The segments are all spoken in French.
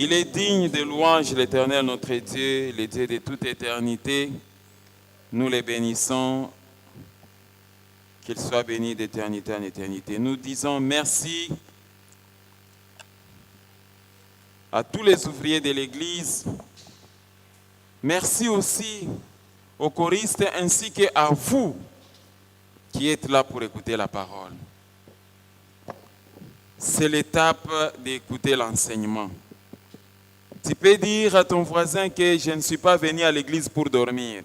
Il est digne de louange, l'Éternel, notre Dieu, le Dieu de toute éternité. Nous les bénissons, qu'il soit béni d'éternité en éternité. Nous disons merci à tous les ouvriers de l'Église. Merci aussi aux choristes ainsi qu'à vous qui êtes là pour écouter la parole. C'est l'étape d'écouter l'enseignement. Tu peux dire à ton voisin que je ne suis pas venu à l'église pour dormir.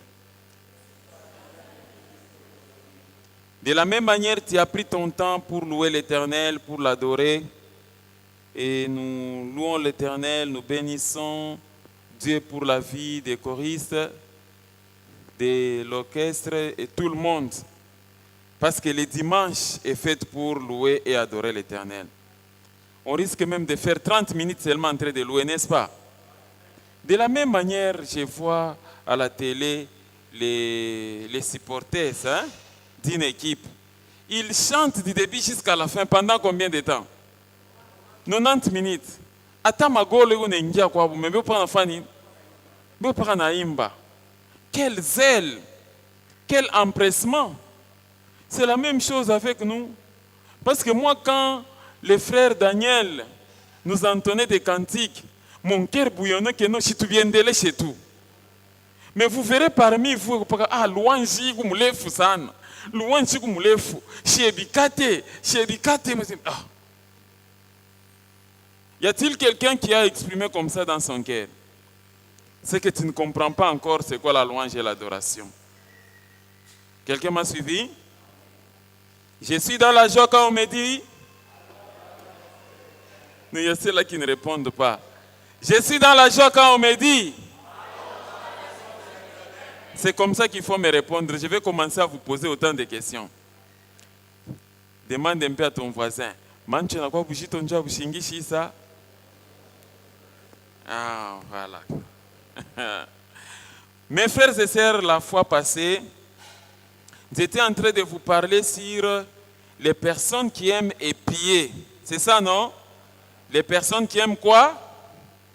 De la même manière, tu as pris ton temps pour louer l'Éternel, pour l'adorer. Et nous louons l'Éternel, nous bénissons Dieu pour la vie des choristes, de l'orchestre et tout le monde. Parce que le dimanche est fait pour louer et adorer l'Éternel. On risque même de faire 30 minutes seulement en train de louer, n'est-ce pas? De la même manière, je vois à la télé les supporters d'une équipe. Ils chantent du début jusqu'à la fin. Pendant combien de temps? 90 minutes. Ata magolo unengia kwa bu mebe pa nafani. Be pa naimba. Quel zèle, quel empressement. C'est la même chose avec nous. Parce que moi, quand le frère Daniel nous entonnait des cantiques, mon cœur bouillonnait que non, si tu viens de là chez tout. Mais vous verrez parmi vous, louange kumulefu sana. Louange kumulefu. Shebikate. Ah. Y a-t-il quelqu'un qui a exprimé comme ça dans son cœur? C'est que tu ne comprends pas encore c'est quoi la louange et l'adoration. Quelqu'un m'a suivi? Je suis dans la joie quand on me dit. Mais il y a ceux-là qui ne répondent pas. Je suis dans la joie quand on me dit. C'est comme ça qu'il faut me répondre. Je vais commencer à vous poser autant de questions. Demande un peu à ton voisin. Ah, voilà. Mes frères et sœurs, la fois passée, j'étais en train de vous parler sur les personnes qui aiment épier. C'est ça, non? Les personnes qui aiment quoi?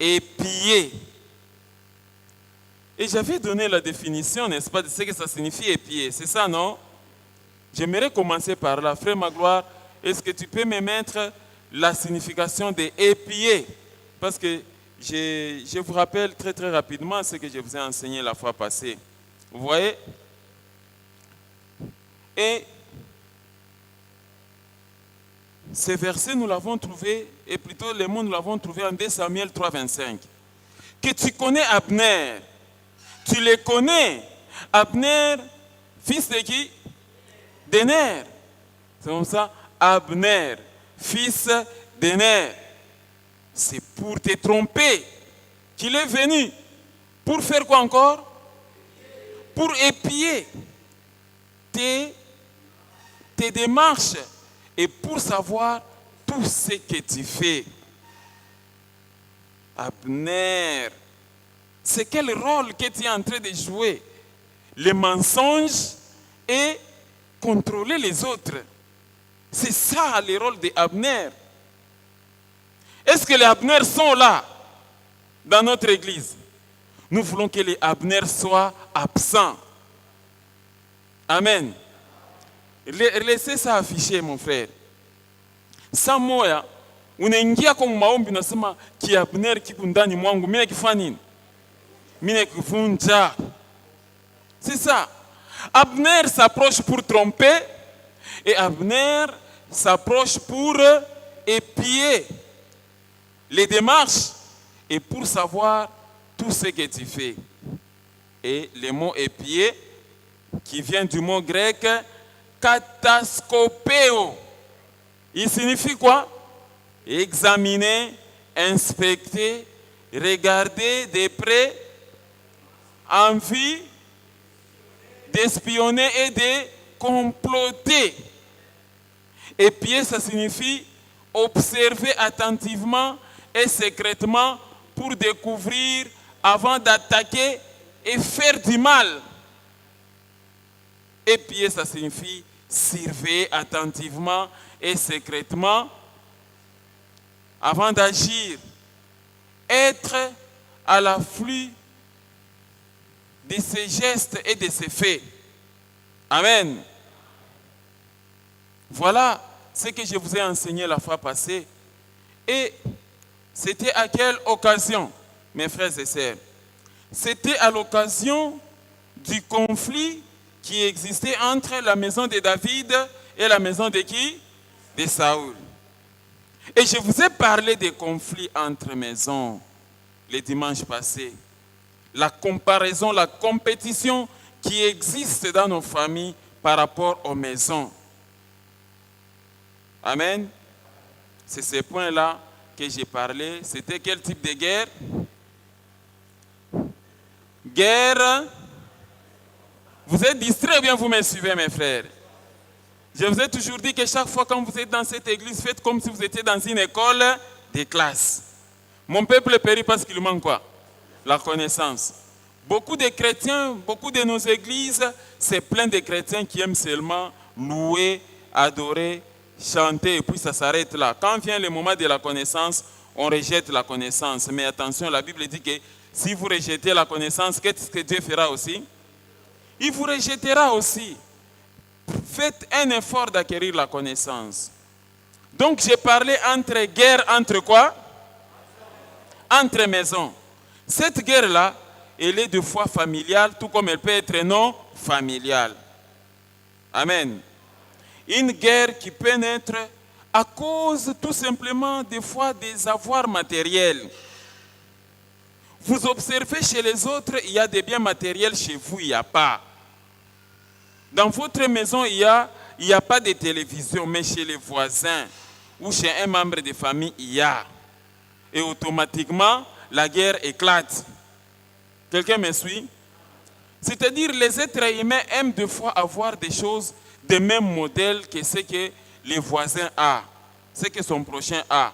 Épier. Et j'avais donné la définition, n'est-ce pas, de ce que ça signifie épier. C'est ça, non? J'aimerais commencer par là. Frère Magloire, est-ce que tu peux me mettre la signification de épier? Parce que je vous rappelle très très rapidement ce que je vous ai enseigné la fois passée. Vous voyez? Et ce verset, nous l'avons trouvé, et plutôt le mot, nous l'avons trouvé en 2 Samuel 3, 25. Que tu connais Abner. Tu le connais. Abner, fils de qui? d'Ner. C'est comme ça. Abner, fils d'Ner. C'est pour te tromper qu'il est venu. Pour faire quoi encore? Pour épier tes démarches et pour savoir tout ce que tu fais. Abner, c'est quel rôle que tu es en train de jouer? Le mensonge et contrôler les autres. C'est ça le rôle d'Abner. Est-ce que les Abner sont là dans notre église? Nous voulons que les Abner soient absents. Amen. Laissez ça afficher, mon frère. Saa moya unaingia kwa maombi nasema kiabner kiko ndani mwangu, mimi nakifanya nini? Mimi nakivunja. C'est ça. Abner s'approche pour tromper et Abner s'approche pour épier les démarches et pour savoir tout ce que tu fais. Et le mot épier qui vient du mot grec kataskopeo. Il signifie quoi? Examiner, inspecter, regarder de près, en vue d'espionner et de comploter. Épier, ça signifie observer attentivement et secrètement pour découvrir avant d'attaquer et faire du mal. Épier, ça signifie surveiller attentivement et secrètement avant d'agir être à l'afflux de ses gestes et de ses faits. Amen. Voilà ce que je vous ai enseigné la fois passée. Et c'était à quelle occasion, mes frères et sœurs? C'était à l'occasion du conflit qui existait entre la maison de David et la maison de qui? De Saül. Et je vous ai parlé des conflits entre maisons le dimanche passé. La comparaison, la compétition qui existe dans nos familles par rapport aux maisons. Amen. C'est ce point-là que j'ai parlé. C'était quel type de guerre? Guerre. Vous êtes distraits ou bien vous me suivez, mes frères? Je vous ai toujours dit que chaque fois quand vous êtes dans cette église, faites comme si vous étiez dans une école de classe. Mon peuple périt parce qu'il manque quoi? La connaissance. Beaucoup de chrétiens, beaucoup de nos églises, c'est plein de chrétiens qui aiment seulement louer, adorer, chanter, et puis ça s'arrête là. Quand vient le moment de la connaissance, on rejette la connaissance. Mais attention, la Bible dit que si vous rejetez la connaissance, qu'est-ce que Dieu fera aussi? Il vous rejettera aussi. Faites un effort d'acquérir la connaissance. Donc j'ai parlé entre guerre, entre quoi? Entre maisons. Cette guerre-là, elle est de fois familiale, tout comme elle peut être non familiale. Amen. Une guerre qui peut naître à cause tout simplement des fois des avoirs matériels. Vous observez chez les autres, il y a des biens matériels, chez vous, il n'y a pas. Dans votre maison, il y a pas de télévision, mais chez les voisins ou chez un membre de famille, il y a. Et automatiquement, la guerre éclate. Quelqu'un me suit? C'est-à-dire, les êtres humains aiment des fois avoir des choses de même modèle que ce que les voisins ont, ce que son prochain a.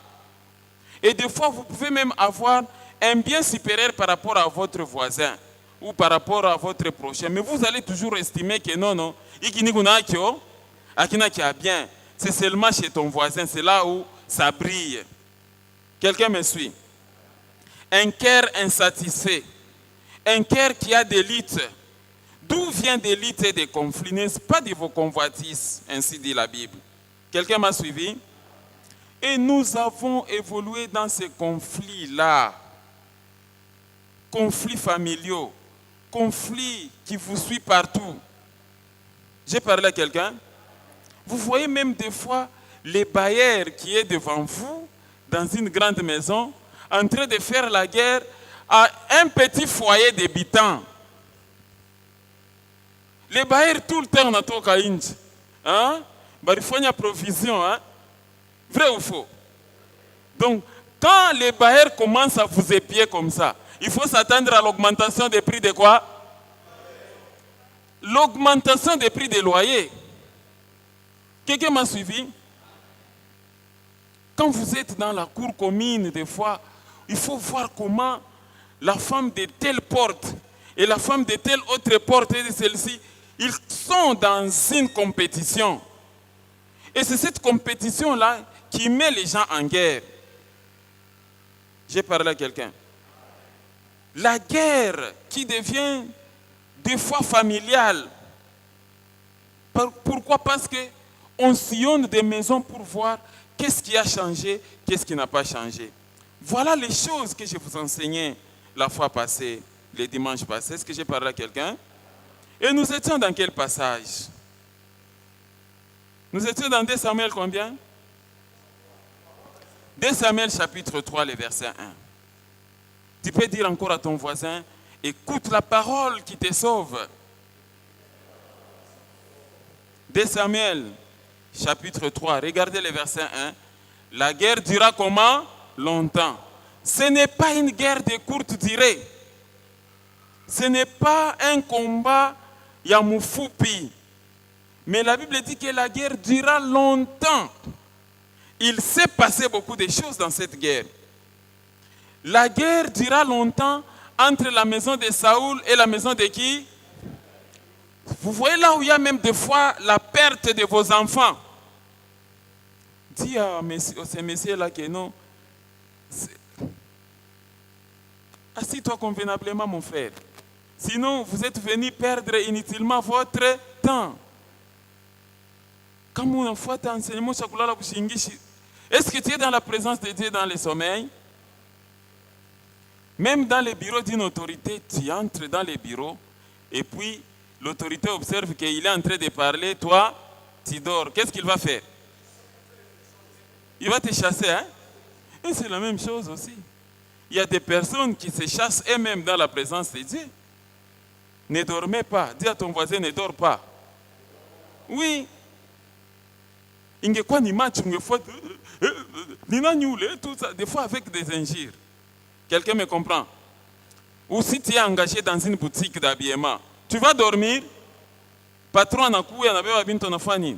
Et des fois, vous pouvez même avoir un bien supérieur par rapport à votre voisin ou par rapport à votre prochain. Mais vous allez toujours estimer que non, bien. C'est seulement chez ton voisin, c'est là où ça brille. Quelqu'un me suit? Un cœur insatisfait, un cœur qui a des luttes. D'où vient des luttes et des conflits? N'est-ce pas de vos convoitises, ainsi dit la Bible. Quelqu'un m'a suivi? Et nous avons évolué dans ces conflits-là. Conflits familiaux, conflits qui vous suivent partout. J'ai parlé à quelqu'un. Vous voyez même des fois les bailleurs qui est devant vous, dans une grande maison, en train de faire la guerre à un petit foyer d'habitants. Les bailleurs tout le temps, on a tout qu'à inch. Hein? Il faut une provision. Hein? Vrai ou faux? Donc, quand les bailleurs commencent à vous épier comme ça, il faut s'attendre à l'augmentation des prix de quoi? L'augmentation des prix des loyers. Quelqu'un m'a suivi? Quand vous êtes dans la cour commune, des fois, il faut voir comment la femme de telle porte et la femme de telle autre porte et de celle-ci, ils sont dans une compétition. Et c'est cette compétition-là qui met les gens en guerre. J'ai parlé à quelqu'un. La guerre qui devient des fois familiale. Pourquoi? Parce qu'on sillonne des maisons pour voir qu'est-ce qui a changé, qu'est-ce qui n'a pas changé. Voilà les choses que je vous enseignais la fois passée, le dimanche passé. Est-ce que j'ai parlé à quelqu'un? Et nous étions dans quel passage? Nous étions dans 2 Samuel combien? 2 Samuel chapitre 3, le verset 1. Tu peux dire encore à ton voisin, écoute la parole qui te sauve. 2 Samuel chapitre 3, regardez le verset 1. La guerre dura comment? Longtemps. Ce n'est pas une guerre de courte durée. Ce n'est pas un combat yamoufupi. Mais la Bible dit que la guerre dura longtemps. Il s'est passé beaucoup de choses dans cette guerre. La guerre dura longtemps entre la maison de Saül et la maison de qui? Vous voyez là où il y a même des fois la perte de vos enfants. Dis à ces messieurs-là que non. Assis-toi convenablement, mon frère. Sinon, vous êtes venu perdre inutilement votre temps. Quand on fait enseignement, est-ce que tu es dans la présence de Dieu dans le sommeil? Même dans les bureaux d'une autorité, tu entres dans les bureaux et puis l'autorité observe qu'il est en train de parler, toi, tu dors. Qu'est-ce qu'il va faire? Il va te chasser, hein? Et c'est la même chose aussi. Il y a des personnes qui se chassent elles-mêmes dans la présence de Dieu. Ne dormez pas. Dis à ton voisin, ne dors pas. Oui. Ingekwa ni match, tout ça, des fois avec des injures. Quelqu'un me comprend? Ou si tu es engagé dans une boutique d'habillement, tu vas dormir, patron anakuya anabeba bintu nafanya.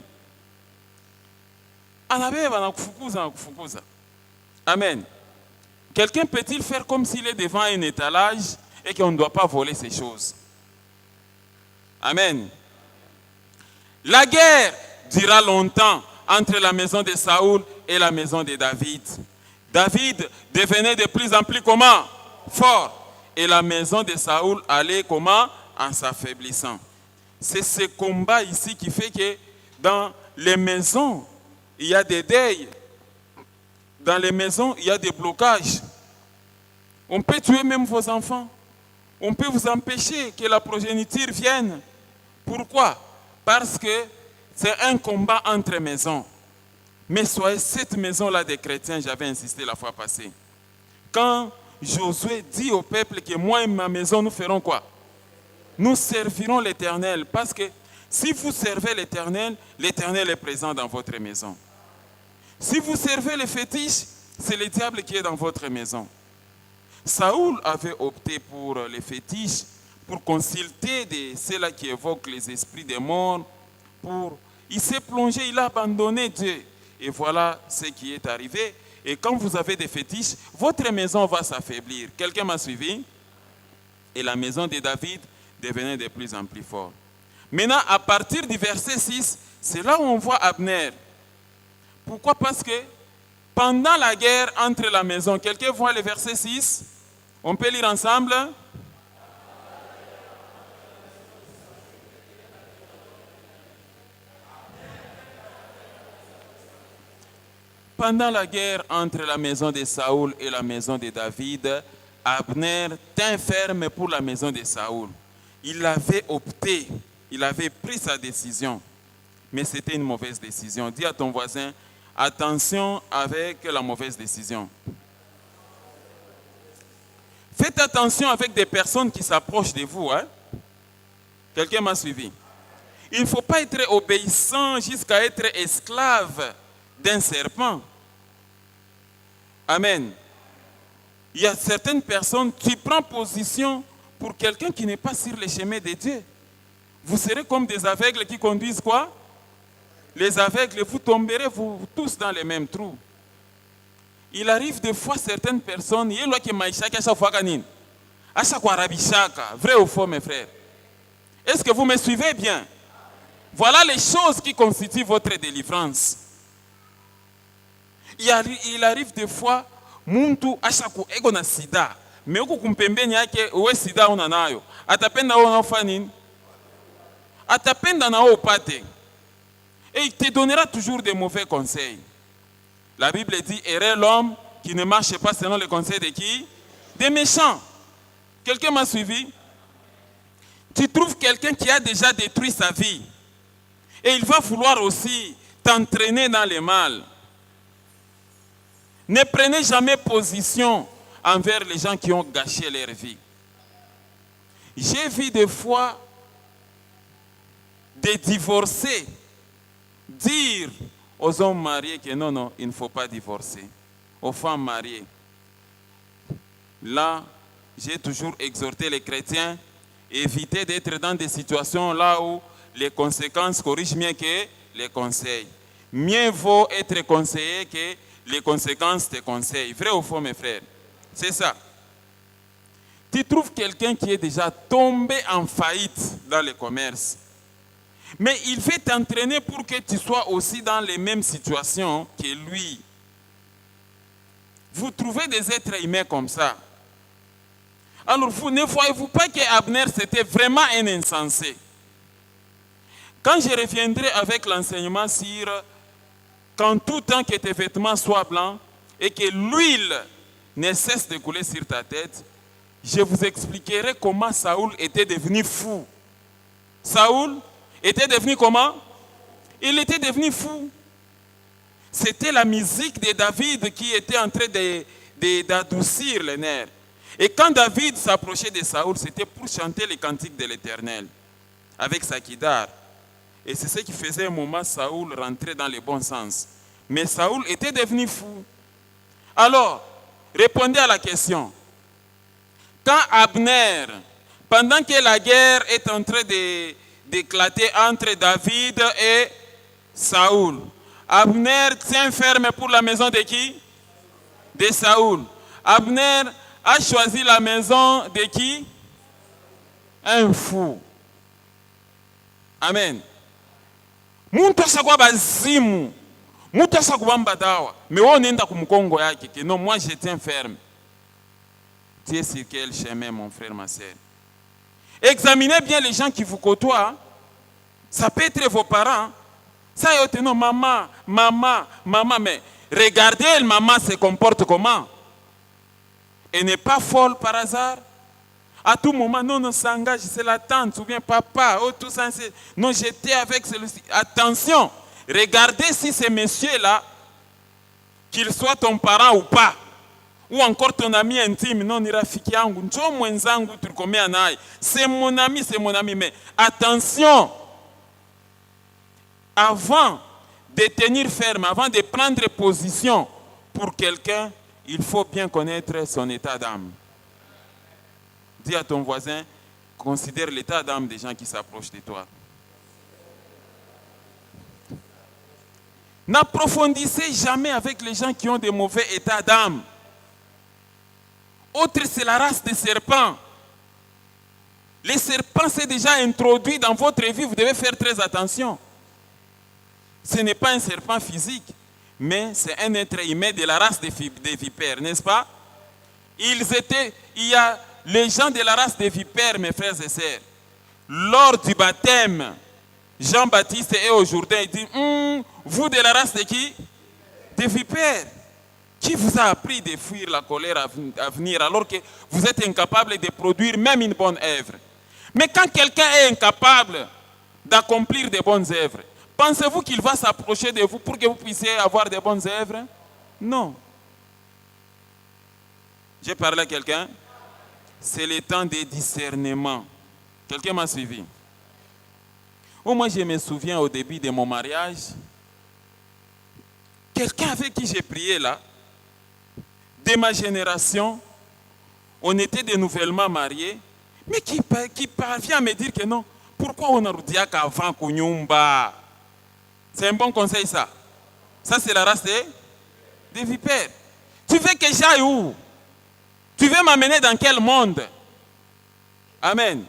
Anabeba nakufukuza. Amen. Quelqu'un peut-il faire comme s'il est devant un étalage et qu'on ne doit pas voler ces choses? Amen. La guerre dura longtemps entre la maison de Saoul et la maison de David. David devenait de plus en plus comment? Fort. Et la maison de Saoul allait comment? En s'affaiblissant. C'est ce combat ici qui fait que dans les maisons, il y a des deuils. Dans les maisons, il y a des blocages. On peut tuer même vos enfants. On peut vous empêcher que la progéniture vienne. Pourquoi? Parce que c'est un combat entre maisons. Mais soyez cette maison-là des chrétiens, j'avais insisté la fois passée. Quand Josué dit au peuple que moi et ma maison, nous ferons quoi? Nous servirons l'Éternel. Parce que si vous servez l'Éternel, l'Éternel est présent dans votre maison. Si vous servez les fétiches, c'est le diable qui est dans votre maison. Saoul avait opté pour les fétiches, pour consulter ceux-là qui évoquent les esprits des morts. Il s'est plongé, il a abandonné Dieu. Et voilà ce qui est arrivé. Et quand vous avez des fétiches, votre maison va s'affaiblir. Quelqu'un m'a suivi? Et la maison de David devenait de plus en plus forte. Maintenant, à partir du verset 6, c'est là où on voit Abner. Pourquoi? Parce que pendant la guerre entre la maison, quelqu'un voit le verset 6? On peut lire ensemble? Pendant la guerre entre la maison de Saoul et la maison de David, Abner tint ferme pour la maison de Saoul. Il avait opté, il avait pris sa décision, mais c'était une mauvaise décision. Dis à ton voisin, attention avec la mauvaise décision. Faites attention avec des personnes qui s'approchent de vous. Hein? Quelqu'un m'a suivi. Il ne faut pas être obéissant jusqu'à être esclave d'un serpent. Amen. Il y a certaines personnes qui prennent position pour quelqu'un qui n'est pas sur le chemin de Dieu. Vous serez comme des aveugles qui conduisent quoi? Les aveugles, vous tomberez vous tous dans les mêmes trous. Il arrive des fois certaines personnes, il y a qui maïchaka chaque fois kanine. À chaque fois rabishaka, vrai ou faux mes frères? Est-ce que vous me suivez bien? Voilà les choses qui constituent votre délivrance. Il arrive des fois, muntu ashaku ego na sida, mais uko kumpembeni yake uwe sida una nayo. Atapenda wewe unafanya nini? Atapenda na wewe upate. Et il te donnera toujours des mauvais conseils. La Bible dit, errez l'homme qui ne marche pas selon les conseils de qui? Des méchants. Quelqu'un m'a suivi? Tu trouves quelqu'un qui a déjà détruit sa vie. Et il va vouloir aussi t'entraîner dans le mal. Ne prenez jamais position envers les gens qui ont gâché leur vie. J'ai vu des fois des divorcés dire aux hommes mariés que non, il ne faut pas divorcer. Aux femmes mariées. Là, j'ai toujours exhorté les chrétiens, éviter d'être dans des situations là où les conséquences corrigent mieux que les conseils. Mieux vaut être conseillé que les conséquences te conseillent. Vrai ou faux, mes frères? C'est ça. Tu trouves quelqu'un qui est déjà tombé en faillite dans le commerce. Mais il veut t'entraîner pour que tu sois aussi dans les mêmes situations que lui. Vous trouvez des êtres humains comme ça. Alors vous ne voyez-vous pas que Abner c'était vraiment un insensé? Quand je reviendrai avec l'enseignement sur qu'en tout temps que tes vêtements soient blancs et que l'huile ne cesse de couler sur ta tête, je vous expliquerai comment Saoul était devenu fou. Saoul était devenu comment? Il était devenu fou. C'était la musique de David qui était en train d'adoucir les nerfs. Et quand David s'approchait de Saoul, c'était pour chanter les cantiques de l'Éternel avec sa guitare. Et c'est ce qui faisait un moment Saoul rentrer dans le bon sens. Mais Saoul était devenu fou. Alors, répondez à la question. Quand Abner, pendant que la guerre est en train d'éclater entre David et Saoul, Abner tient ferme pour la maison de qui? De Saoul. Abner a choisi la maison de qui? Un fou. Amen. Muntu ashakuwa bazimu. Muntu ashakubamba dawa. Mais on nenda kumkongo yake que non, moi je tiens ferme. Tu es sur quel chemin, mon frère, ma sœur? Examinez bien les gens qui vous côtoient. Ça peut être vos parents. Ça y est, non, maman, mais regardez, maman se comporte comment? Elle n'est pas folle par hasard. À tout moment, non, s'engage, c'est la tante ou bien papa, oh, tout ça, non, j'étais avec celui-ci. Attention, regardez si ce monsieur-là, qu'il soit ton parent ou pas, ou encore ton ami intime, non, ni rafiki yangu, njo mwenzangu tulikomea naye, c'est mon ami, mais attention, avant de tenir ferme, avant de prendre position pour quelqu'un, il faut bien connaître son état d'âme. Dis à ton voisin, considère l'état d'âme des gens qui s'approchent de toi. N'approfondissez jamais avec les gens qui ont des mauvais états d'âme. Autre, c'est la race des serpents. Les serpents, c'est déjà introduit dans votre vie, vous devez faire très attention. Ce n'est pas un serpent physique, mais c'est un être humain de la race des vipères, n'est-ce pas? Il y a les gens de la race des vipères, mes frères et sœurs. Lors du baptême, Jean-Baptiste est au Jourdain, il dit, vous de la race de qui? Des vipères. Qui vous a appris de fuir la colère à venir alors que vous êtes incapable de produire même une bonne œuvre? Mais quand quelqu'un est incapable d'accomplir de bonnes œuvres, pensez-vous qu'il va s'approcher de vous pour que vous puissiez avoir de bonnes œuvres? Non. J'ai parlé à quelqu'un. C'est le temps de discernement. Quelqu'un m'a suivi. Oh, moi, je me souviens au début de mon mariage, quelqu'un avec qui j'ai prié là, de ma génération, on était de nouvellement mariés, mais qui parvient à me dire que non, pourquoi on a dit qu'avant Kunyumba? C'est un bon conseil ça. Ça c'est la race des vipères. Tu veux que j'aille où? Tu veux m'amener dans quel monde? Amen.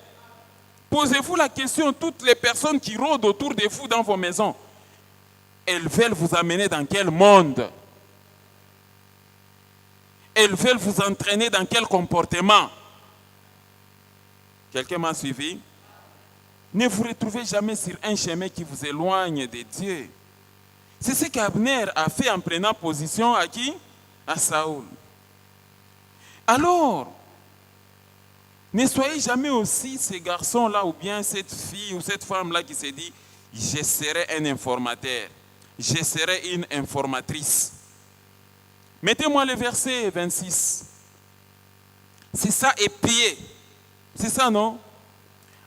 Posez-vous la question, toutes les personnes qui rôdent autour de vous dans vos maisons, elles veulent vous amener dans quel monde? Elles veulent vous entraîner dans quel comportement? Quelqu'un m'a suivi? Ne vous retrouvez jamais sur un chemin qui vous éloigne de Dieu. C'est ce qu'Abner a fait en prenant position à qui? À Saoul. Alors, ne soyez jamais aussi ces garçons-là ou bien cette fille ou cette femme-là qui se dit « Je serai un informateur, je serai une informatrice ». Mettez-moi le verset 26. C'est ça, épier. C'est ça, non?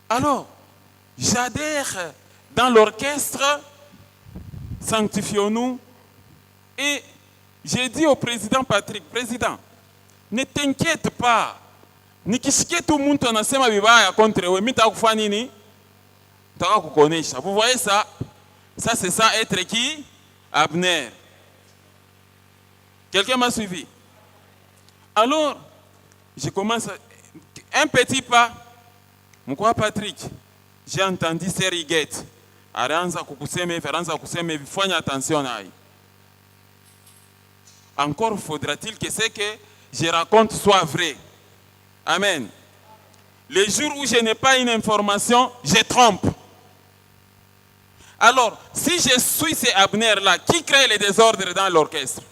Alors, j'adhère dans l'orchestre, sanctifions-nous. Et j'ai dit au président Patrick, président, ne t'inquiète pas. Nikisikia tout le monde anasema vibaya contre wewe, mimi nitakufanya nini? Nitakukonesha. Vous voyez ça? Ça c'est ça être qui? Abner. Quelqu'un m'a suivi. Alors, je commence un petit pas. Mon quoi Patrick? J'ai entendu Seriguette. Aranza kukuseme, Feranza kuseme, fanya attention à. Encore faudra-t-il que ce que je raconte soit vrai. Amen. Les jours où je n'ai pas une information, je trompe. Alors, si je suis ces Abner-là, qui crée les désordres dans l'orchestre?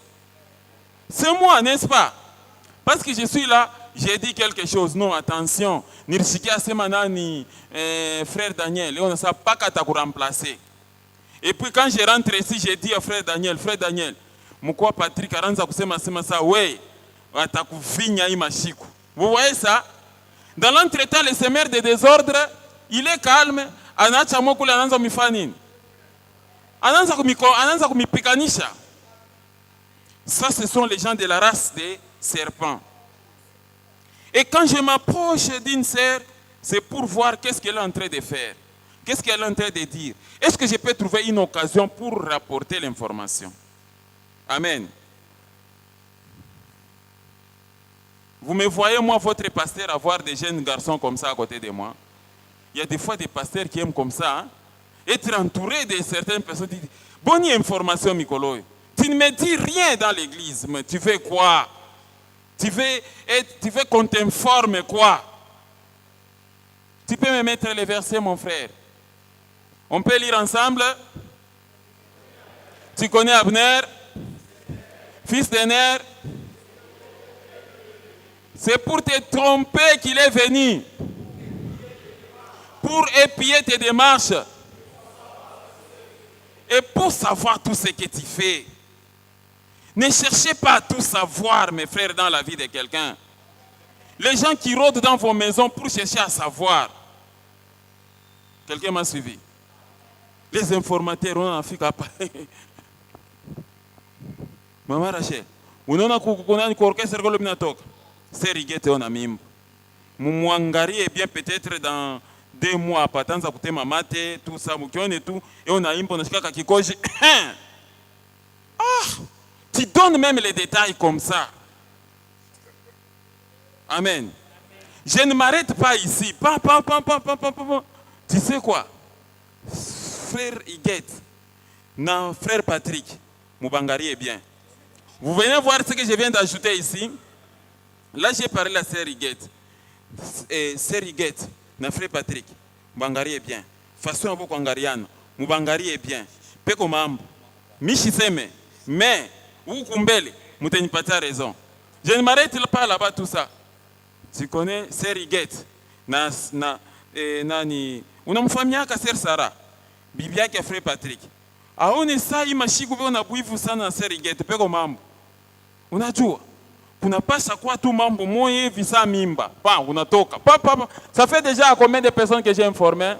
C'est moi, n'est-ce pas? Parce que je suis là, j'ai dit quelque chose. Non, attention. Nirshiki Asemanani, frère Daniel, et on ne sait pas qu'à te remplacer. Et puis quand je rentre ici, j'ai dit à frère Daniel, Mukwa Patrick Aranza kusema sema ça, ouais, atakuvinya imashiku. Vous voyez ça? Dans l'entretemps, le semeur de désordre, il est calme, anacha mokule ananza mifanini. Ananza kumipikanisha. Ça, ce sont les gens de la race des serpents. Et quand je m'approche d'une sœur, c'est pour voir qu'est-ce qu'elle est en train de faire. Qu'est-ce qu'elle est en train de dire? Est-ce que je peux trouver une occasion pour rapporter l'information? Amen. Vous me voyez, moi, votre pasteur, avoir des jeunes garçons comme ça à côté de moi. Il y a des fois des pasteurs qui aiment comme ça. Hein? Être entouré de certaines personnes qui disent, bonne information, Mikolo. Tu ne me dis rien dans l'église, mais tu fais quoi? Tu veux qu'on t'informe quoi? Tu peux me mettre les versets, mon frère? On peut lire ensemble? Tu connais Abner, fils d'Ener? C'est pour te tromper qu'il est venu. Pour épier tes démarches. Et pour savoir tout ce que tu fais. Ne cherchez pas à tout savoir, mes frères, dans la vie de quelqu'un. Les gens qui rôdent dans vos maisons pour chercher à savoir. Quelqu'un m'a suivi. Les informateurs, on a fait qu'apparaître. Maman Rachel, on a un orchestre qui est toka. C'est rigette on a mimbo. Mouangari est bien peut-être dans 2 mois, patanza kute mamate, tout ça, moukion et tout, et on a impo na shika kakikoji. Ah! Tu donnes même les détails comme ça. Amen. Je ne m'arrête pas ici. Tu sais quoi? Frère Iguette, non, frère Patrick, Moubangari est bien. Vous venez voir ce que je viens d'ajouter ici. Là, j'ai parlé à Sœur Iguette. Sœur Iguette, non, frère Patrick, Moubangari est bien. Façon Aboko Angariano, Moubangari est bien. Peko Mambo, Michiseme, mais, ou Kumbele, Mouteni Pati a raison. Je ne m'arrête pas là-bas tout ça. Tu connais Sœur Iguette, nani, unamfahamiaka Sœur Sarah, bibi yake frère Patrick. Aone saa hii mashiku vile unabuivu sana na Sœur Iguette, peko mambo. Unajua, kunapasha kuwa tu mambo moya hivi saa mimba. Pa, unatoka. Ça fait déjà combien de personnes que j'ai informé?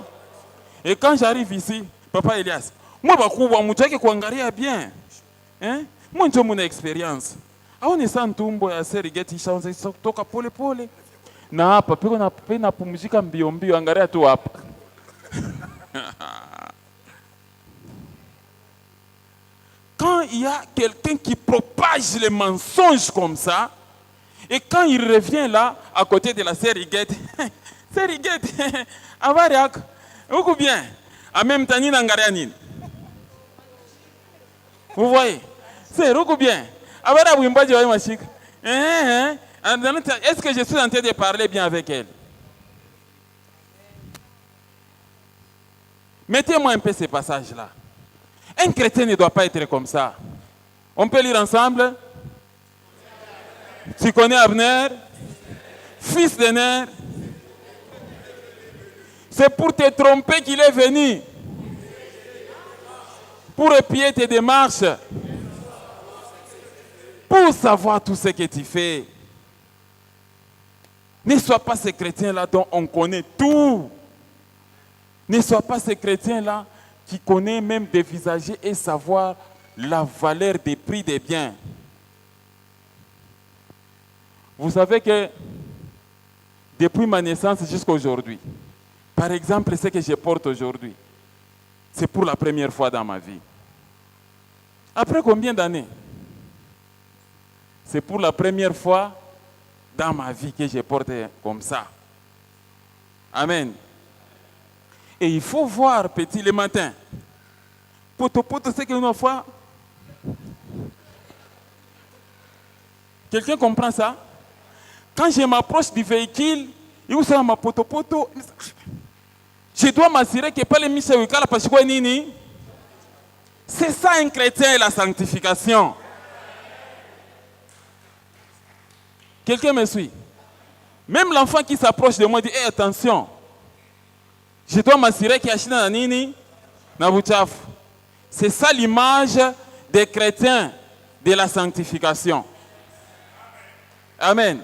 Et quand j'arrive ici, Papa Elias, moi bakubwa mtu yake kuangalia bien. Hein? Moi ndio muna experience. Aone saa ntumbo ya Sœur Iguette ishaanza kutoka pole pole. Na hapa peko na pumzika mbio mbio, angalia tu hapa. Quand il y a quelqu'un qui propage les mensonges comme ça, et quand il revient là, à côté de la Sœur Iguette, Sœur Iguette, avariak, ou bien, en même temps, ni n'angarianine. Vous voyez, c'est ou bien, avariak ou imbaji wa machik. Est-ce que je suis en train de parler bien avec elle? Mettez-moi un peu ces passages-là. Un chrétien ne doit pas être comme ça. On peut lire ensemble. Tu connais Abner, fils d'Ener. C'est pour te tromper qu'il est venu. Pour épier tes démarches. Pour savoir tout ce que tu fais. Ne sois pas ce chrétien-là dont on connaît tout. Ne sois pas ce chrétien-là qui connaît même dévisager et savoir la valeur des prix des biens. Vous savez que depuis ma naissance jusqu'à aujourd'hui, par exemple, ce que je porte aujourd'hui, c'est pour la première fois dans ma vie. Après combien d'années? C'est pour la première fois dans ma vie que je porte comme ça. Amen. Et il faut voir, petit, le matin. Poto, c'est qu'une fois. Quelqu'un comprend ça? Quand je m'approche du véhicule, Je dois m'assurer que pas les Michel Wikala parce que nini. C'est ça un chrétien et la sanctification. Quelqu'un me suit? Même l'enfant qui s'approche de moi dit hey, attention. Je dois m'assurer qu'il y a China nini na buchafu. C'est ça l'image des chrétiens de la sanctification. Amen.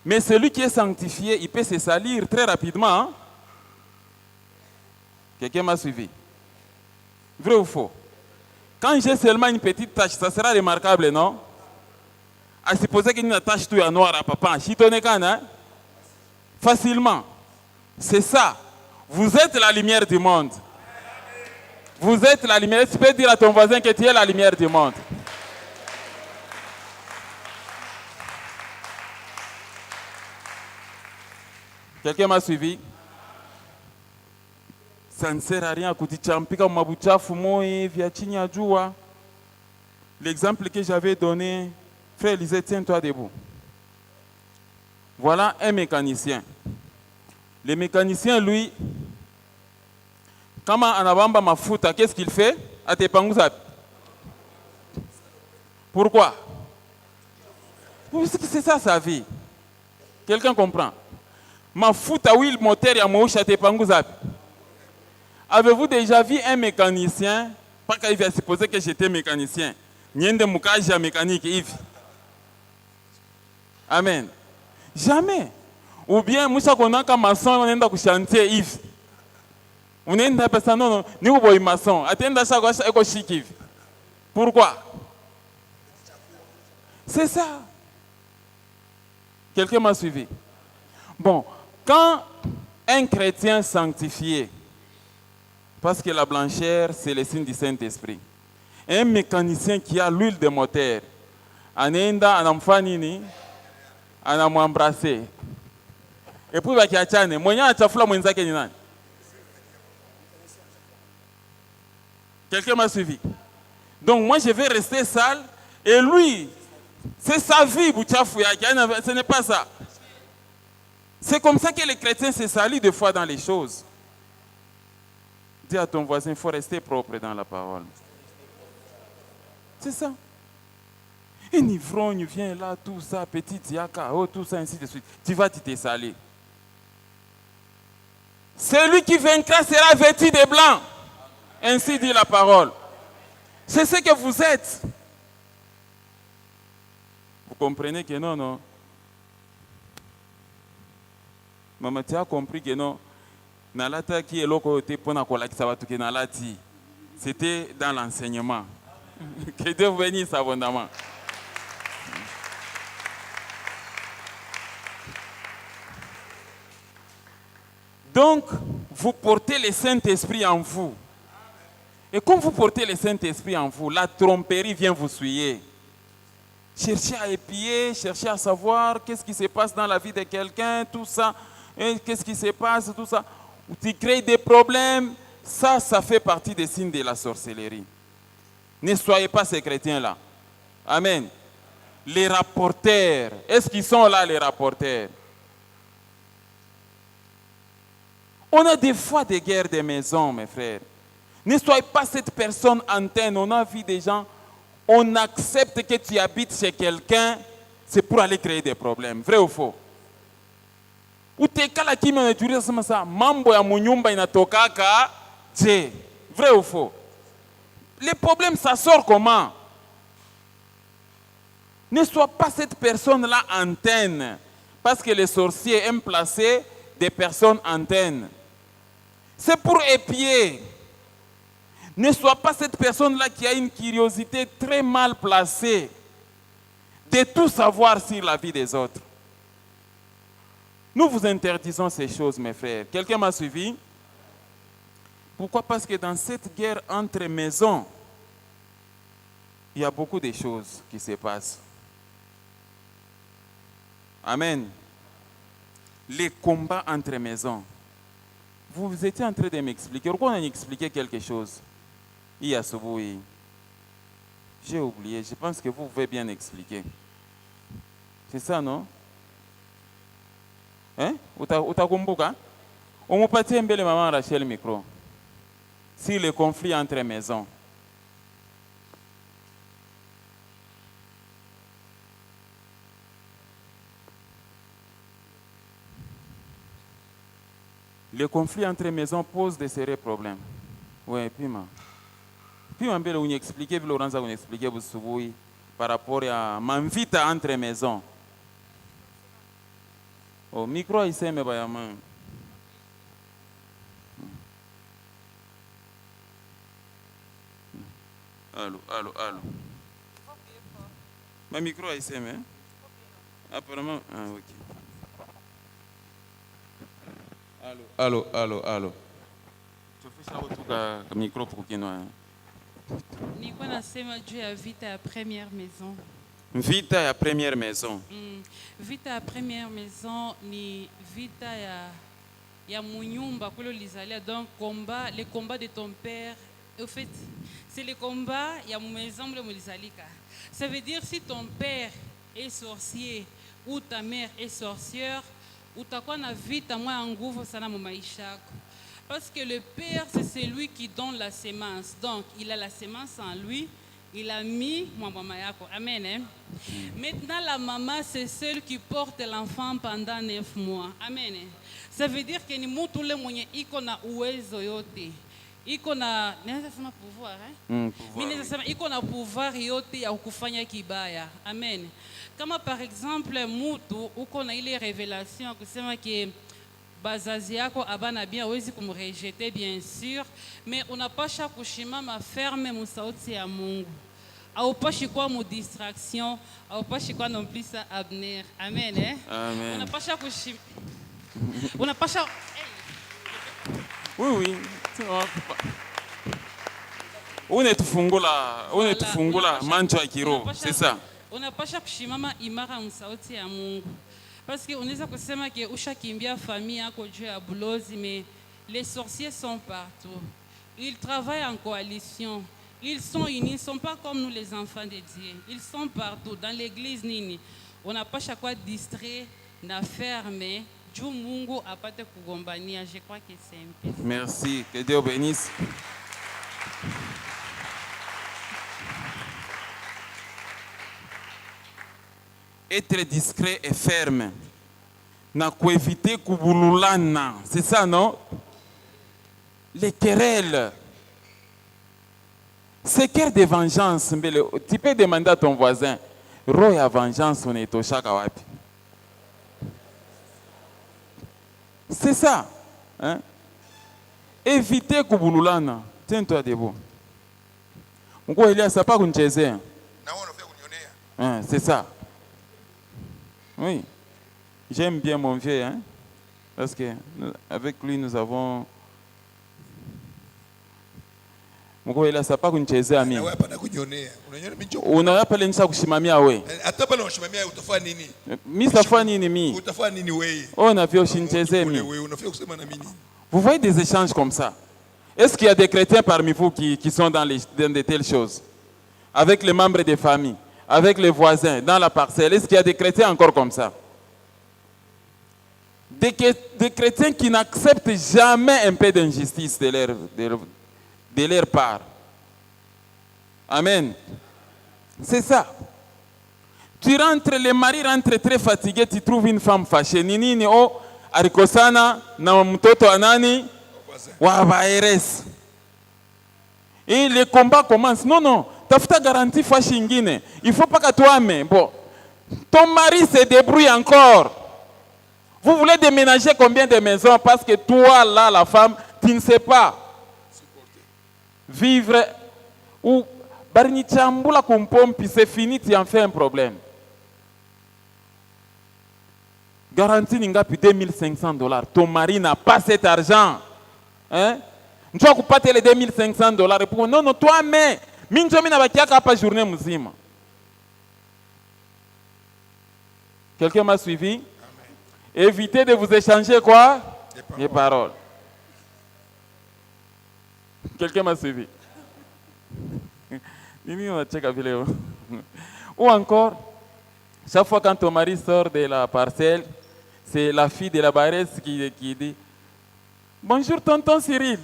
Mais celui qui est sanctifié, il peut se salir très rapidement. Hein? Quelqu'un m'a suivi? Vrai ou faux? Quand j'ai seulement une petite tache, ça sera remarquable, non? À supposer qu'il y a une tache tout noire à papa, hein? Facilement. C'est ça. Vous êtes la lumière du monde. Vous êtes la lumière. Tu peux dire à ton voisin que tu es la lumière du monde. Quelqu'un m'a suivi? Ça ne sert à rien. L'exemple que j'avais donné, frère Lisée, tiens-toi debout. Voilà un mécanicien. Le mécanicien, lui, quand on a ma foute, qu'est-ce qu'il fait? Pourquoi? Parce que c'est ça sa vie. Quelqu'un comprend? Ma foute à huile moteur à mouche à Tepangouzapi. Avez-vous déjà vu un mécanicien? Pas qu'il va supposer que j'étais mécanicien. Niende mukaja mécanique, Yves. Amen. Jamais. Ou bien, Moussa Konaka maçon, on est dans le chantier, Yves. On est dans personne, non, ni vous voyez maçon. Attendez à chaque fois, chic, Yves. Pourquoi? C'est ça. Quelqu'un m'a suivi. Bon, quand un chrétien sanctifié, parce que la blancheur, c'est le signe du Saint-Esprit, un mécanicien qui a l'huile de moteur, anaenda anamfanini, anamwembrasser. Et puis bakiachane, mwenye achafula mwenzake ni nani? Quelqu'un m'a suivi. Donc moi je vais rester sale et lui, c'est sa vie, ce n'est pas ça. C'est comme ça que les chrétiens se salient des fois dans les choses. Dis à ton voisin, il faut rester propre dans la parole. C'est ça. Un ivrogne vient là, tout ça, petite yaka, oh, tout ça, ainsi de suite. Tu vas te salir. Celui qui vaincra sera vêtu de blanc. Ainsi dit la parole. C'est ce que vous êtes. Vous comprenez que non, non? Maman, tu as compris que non? Nalata qui est l'autre côté pour nalati. C'était dans l'enseignement. Que Dieu vous bénisse abondamment. Donc, vous portez le Saint-Esprit en vous. Et comme vous portez le Saint-Esprit en vous, la tromperie vient vous souiller. Cherchez à épier, cherchez à savoir qu'est-ce qui se passe dans la vie de quelqu'un, tout ça. Qu'est-ce qui se passe, tout ça. Tu crées des problèmes. Ça fait partie des signes de la sorcellerie. Ne soyez pas ces chrétiens-là. Amen. Les rapporteurs. Est-ce qu'ils sont là, les rapporteurs? On a des fois des guerres de maison, mes frères. Ne soyez pas cette personne antenne. On a vu des gens, on accepte que tu habites chez quelqu'un, c'est pour aller créer des problèmes. Vrai ou faux? Utekala kimi unajiuliza sema saa mambo ya munyumba inatokaka je? Vrai ou faux? Les problèmes ça sort comment? Ne sois pas cette personne-là antenne, parce que les sorciers aiment placer des personnes antennes. C'est pour épier. Ne sois pas cette personne-là qui a une curiosité très mal placée de tout savoir sur la vie des autres. Nous vous interdisons ces choses, mes frères. Quelqu'un m'a suivi? Pourquoi? Parce que dans cette guerre entre maisons, il y a beaucoup de choses qui se passent. Amen. Les combats entre maisons. Vous étiez en train de m'expliquer. Pourquoi on a expliqué quelque chose? Il y a ce bruit. J'ai oublié. Je pense que vous pouvez bien expliquer. C'est ça, non? Utakumbuka? Umupatie mbele maman Rachel micro. Si le conflit entre maisons. Le conflit entre maisons pose de sérieux problèmes. Oui, pima. Pima mbele uniexpliquer vile unaanza kuniexpliquer busubuhi par rapport à manvita entre maisons. Oh, micro iseme bayama. Allô. Ma micro iseme, hein? Apparemment, ok. Allô. Tufisha utuka micro pour kinwa. Nilikuwa nasema juu ya vita ya première maison. Vita ya première maison. Vita ya première maison ni vita ya munyumba kule ulizalia, donc les combats de ton père. Au fait, c'est le combat ya maison mule mulizalika. Ça veut dire si ton père est sorcier ou ta mère est sorcière, utakuwa na vita mwa nguvu sana mu maisha yako. Parce que le père, c'est celui qui donne la sémence. Donc, il a la sémence en lui. Il a mis maman yako. Amen. Hein? Maintenant, la maman, c'est celle qui porte l'enfant pendant 9 mois. Amen. Ça veut dire que ni mtu le mwenye iko na uwezo yote. Iko na pouvoir, hein? Mimi nasema iko na pouvoir yote ya kufanya kibaya. Amen. Kama par exemple mtu uko na ile révélation kusema que bazazi yako abana bien wezi kumrejeter bien sûr, mais unapasha kushimama ferme musauti ya Mungu. Aupashi kwa mu distraction, aupashi kwa non plus ça abner. Amen. Eh? Amen. Unapasha unapasha Oui. Unetufungula mancho ya kiroho. C'est ça. Unapasha kushimama imara musauti ya Mungu. Parce que unaweza kusema que ushakimbia famille yako juu ya bulozi, mais les sorciers sont partout. Ils travaillent en coalition. Ils sont unis, ils ne sont pas comme nous les enfants de Dieu. Ils sont partout. Dans l'église nini, on n'a pas chaque fois distrait, na fermé. Juu Mungu apate kugombania. Je crois que c'est un peu. Merci, que Dieu bénisse. Être discret et ferme. Na éviter kubululana. C'est ça, non? Les querelles. Ces cœurs de vengeance. Tu peux demander à ton voisin. Roya vengeance, on est au chakawapi. C'est ça. Hein? Éviter kubululana. Tiens-toi debout. Mko Elia, ça pas kunchezea. C'est ça. Oui. J'aime bien mon vieux, hein? Parce que avec lui nous avons. Mko Elia, ça pas kunchezea mimi. Unaona pale nisha kushimamia wewe. Hata pale unashimamia utafanya nini? Mimi sitafanya nini mimi? Utafanya nini wewe? On vyo usinichezee mimi. Wewe unafia kusema na mimi. Vous voyez des échanges comme ça? Est-ce qu'il y a des chrétiens parmi vous qui sont dans de telles choses? Avec les membres des familles, avec les voisins, dans la parcelle. Est-ce qu'il y a des chrétiens encore comme ça? Des chrétiens qui n'acceptent jamais un peu d'injustice de leur part. Amen. C'est ça. Tu rentres, les maris rentrent très fatigués, tu trouves une femme fâchée. Nini, oh, arikosana, na mtoto anani, wa baeres. Et les combats commencent. Non. Tafuta garantie fâche ingine. Il faut pas que toi mais bon. Ton mari se débrouille encore. Vous voulez déménager combien de maisons parce que toi là la femme, tu ne sais pas vivre ou barni chambula kumpompi, c'est fini, tu en fais un problème. Garantie n'ingapi $2,500. Ton mari n'a pas cet argent. Hein? Tu vas couper les $2,500 pour non, toi mais minjo mina bakiaka hapa journée mzima. Quelqu'un m'a suivi? Amen. Évitez de vous échanger quoi? Les paroles. Quelqu'un m'a suivi? Ou encore, chaque fois quand ton mari sort de la parcelle, c'est la fille de la Baresse qui dit bonjour tonton Cyril.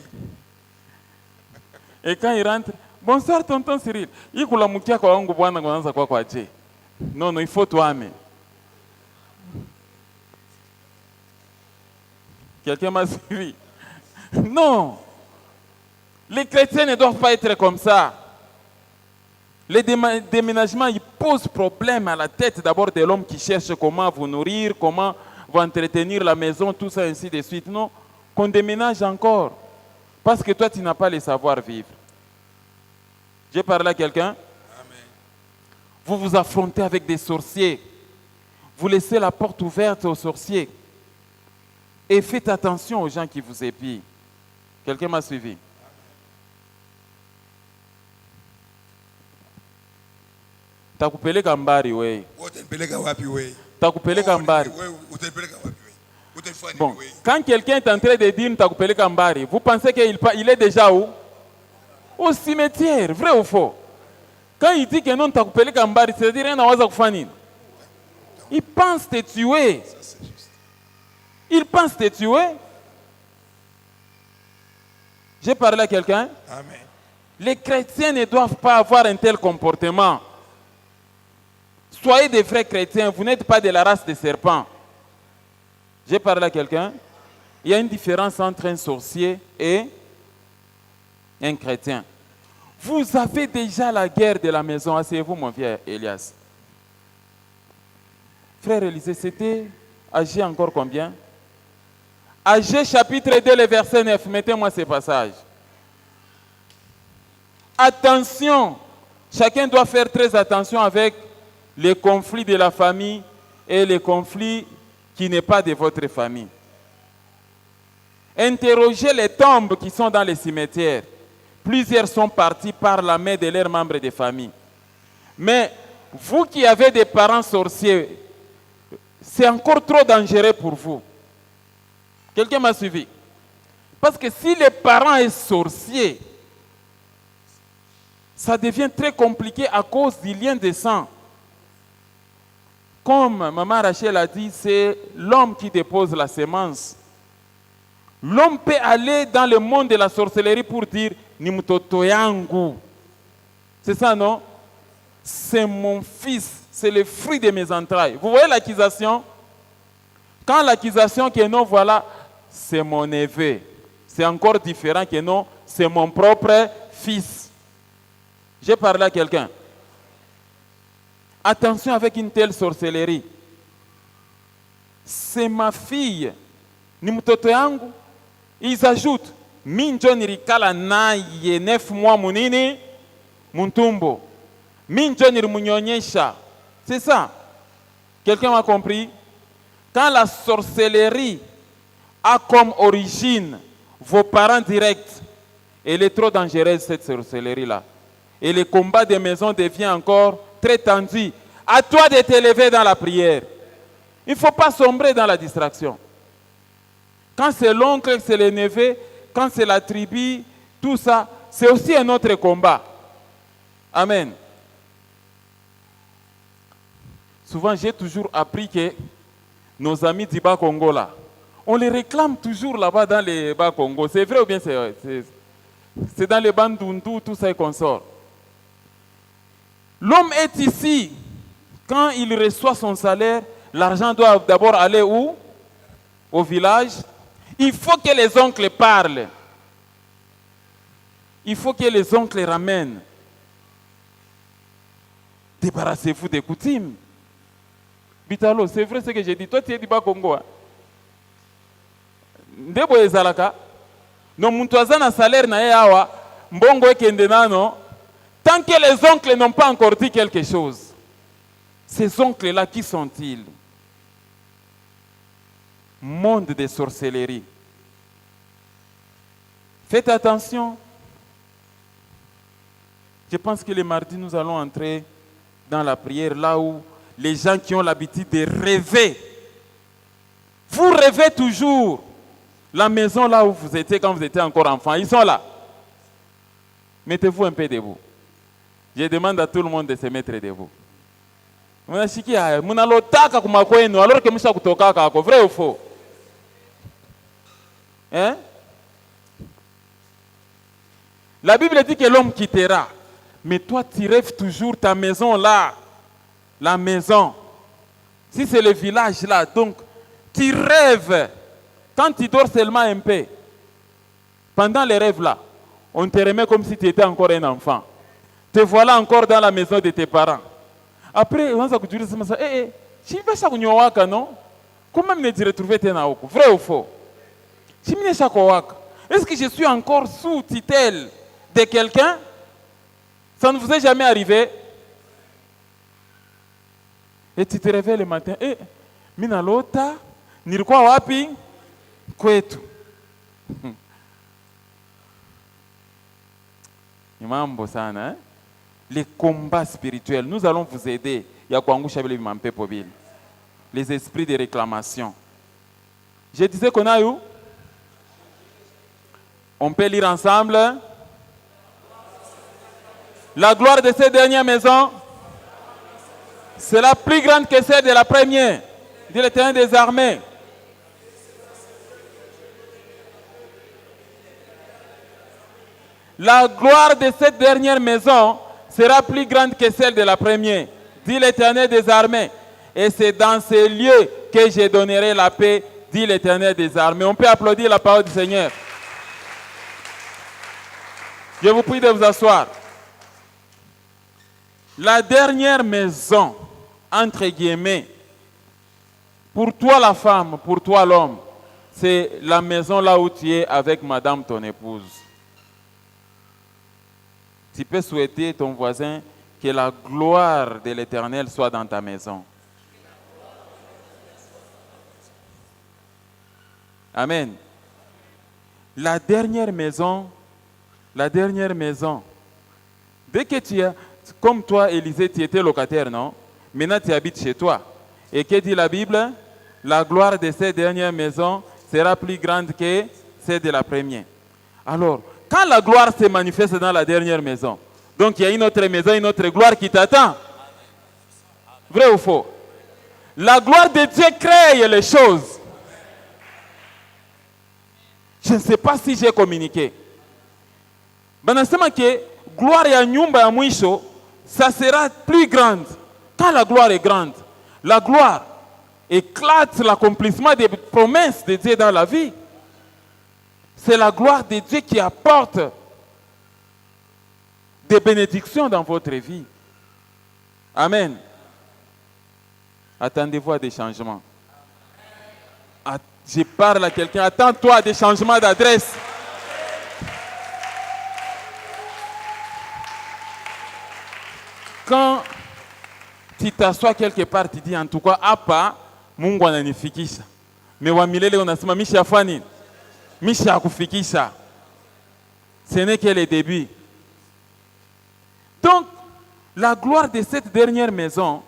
Et quand il rentre, bonsoir tonton Cyril. Il kula mukia kwa wangu bwana kwanza kwa je. Non, il faut toi mais. Quelqu'un m'a suivi. Non. Les chrétiens ne doivent pas être comme ça. Les déménagements, ils posent problème à la tête d'abord de l'homme qui cherche comment vous nourrir, comment vous entretenir la maison, tout ça, ainsi de suite. Non, qu'on déménage encore. Parce que toi, tu n'as pas le savoir-vivre. J'ai parlé à quelqu'un. Vous vous affrontez avec des sorciers. Vous laissez la porte ouverte aux sorciers. Et faites attention aux gens qui vous épient. Quelqu'un m'a suivi. Takupeleka mbari we. Utanipeleka wapi we? Takupeleka mbari. Utanipeleka wapi we? Utanifanya Bon, we? quand quelqu'un est en train de dire Takupeleka mbari, vous pensez qu'il est déjà où? Au cimetière, vrai ou faux? Quand il dit que non Takupeleka mbari, c'est-à-dire rien à kufanya. Il pense te tuer. Il pense te tuer. J'ai parlé à quelqu'un. Amen. Les chrétiens ne doivent pas avoir un tel comportement. Soyez des vrais chrétiens, vous n'êtes pas de la race des serpents. J'ai parlé à quelqu'un. Il y a une différence entre un sorcier et un chrétien. Vous avez déjà la guerre de la maison. Asseyez-vous, mon vieux Elias. Frère Élisée, c'était Agé encore combien? Agé chapitre 2, le verset 9. Mettez-moi ces passages. Attention, chacun doit faire très attention avec les conflits de la famille et les conflits qui n'est pas de votre famille. Interrogez les tombes qui sont dans les cimetières. Plusieurs sont partis par la main de leurs membres de famille. Mais vous qui avez des parents sorciers, c'est encore trop dangereux pour vous. Quelqu'un m'a suivi? Parce que si le parent est sorcier, ça devient très compliqué à cause du lien de sang. Comme Maman Rachel a dit, c'est l'homme qui dépose la semence. L'homme peut aller dans le monde de la sorcellerie pour dire ni mtoto yangu. C'est ça, non? C'est mon fils, c'est le fruit de mes entrailles. Vous voyez l'accusation? Quand l'accusation que non, voilà, c'est mon neveu. C'est encore différent que non, c'est mon propre fils. J'ai parlé à quelqu'un. Attention avec une telle sorcellerie. C'est ma fille. Ni mtoto yangu. Ils ajoutent, minjo nirikala naye 9 mois munini muntumbo. Minjo nirimunyonyesha. C'est ça. Quelqu'un m'a compris? Quand la sorcellerie a comme origine vos parents directs, elle est trop dangereuse cette sorcellerie-là. Et le combat des maisons devient encore très tendu. À toi de t'élever dans la prière. Il ne faut pas sombrer dans la distraction. Quand c'est l'oncle, c'est le neveu, quand c'est la tribu, tout ça, c'est aussi un autre combat. Amen. Souvent, j'ai toujours appris que nos amis du Bas-Congo, là, on les réclame toujours là-bas dans les Bas-Congo. C'est vrai ou bien c'est dans les Bandundu, tout ça et consort. L'homme est ici. Quand il reçoit son salaire, l'argent doit d'abord aller où? Au village. Il faut que les oncles parlent. Il faut que les oncles ramènent. Débarrassez-vous des coutumes. Bitalo, c'est vrai ce que j'ai dit. Toi, tu es du Bas-Congo. Ndebo ezalaka. Non, muntouazana salaire na yawa. Mbongo ekende nano. Tant que les oncles n'ont pas encore dit quelque chose. Ces oncles-là, qui sont-ils? Monde de sorcellerie. Faites attention. Je pense que le mardi, nous allons entrer dans la prière, là où les gens qui ont l'habitude de rêver. Vous rêvez toujours. La maison là où vous étiez quand vous étiez encore enfant, ils sont là. Mettez-vous un peu debout. Je demande à tout le monde de se mettre debout. Mnashikia haya, mnalotaka kuma kwenu alors que msha kutoka kako, vrai ou faux? Hein? La Bible dit que l'homme quittera. Mais toi, tu rêves toujours ta maison là. La maison. Si c'est le village là, donc tu rêves. Quand tu dors seulement un peu, pendant les rêves là, on te remet comme si tu étais encore un enfant. Te voilà encore dans la maison de tes parents. Après, on va te dire, tu vas ça non? Comment me dire retrouver tes naoko? Vrai ou faux? Est-ce que je suis encore sous tutelle de quelqu'un? Ça ne vous est jamais arrivé? Et tu te réveilles le matin, mina lota, nilikuwa wapi? Kwetu. Ni mambo sana, hein? Les combats spirituels, nous allons vous aider. Les esprits de réclamation. Je disais qu'on a eu. On peut lire ensemble. La gloire de cette dernière maison, c'est la plus grande que celle de la première, dit l'Éternel des armées. La gloire de cette dernière maison sera plus grande que celle de la première, dit l'Éternel des armées. Et c'est dans ces lieux que je donnerai la paix, dit l'Éternel des armées. On peut applaudir la parole du Seigneur. Je vous prie de vous asseoir. La dernière maison, entre guillemets, pour toi la femme, pour toi l'homme, c'est la maison là où tu es avec madame ton épouse. Tu peux souhaiter ton voisin que la gloire de l'Éternel soit dans ta maison. Amen. La dernière maison, dès que tu as, comme toi, Élisée, tu étais locataire, non? Maintenant, tu habites chez toi. Et que dit la Bible? La gloire de cette dernière maison sera plus grande que celle de la première. Alors, quand la gloire se manifeste dans la dernière maison, donc il y a une autre maison, une autre gloire qui t'attend. Vrai ou faux? La gloire de Dieu crée les choses. Je ne sais pas si j'ai communiqué. Banasema que gloire ya nyumba ya mwisho, ça sera plus grande. Quand la gloire est grande, la gloire éclate l'accomplissement des promesses de Dieu dans la vie. C'est la gloire de Dieu qui apporte des bénédictions dans votre vie. Amen. Attendez-vous à des changements. Je parle à quelqu'un, attends-toi à des changements d'adresse. Quand tu t'assois quelque part, tu dis en tout cas, apa, Mungu ananifikisha. Mais wa milele unasema misha afani, misha akufikisha. Ce n'est que le début. Donc, la gloire de cette dernière maison,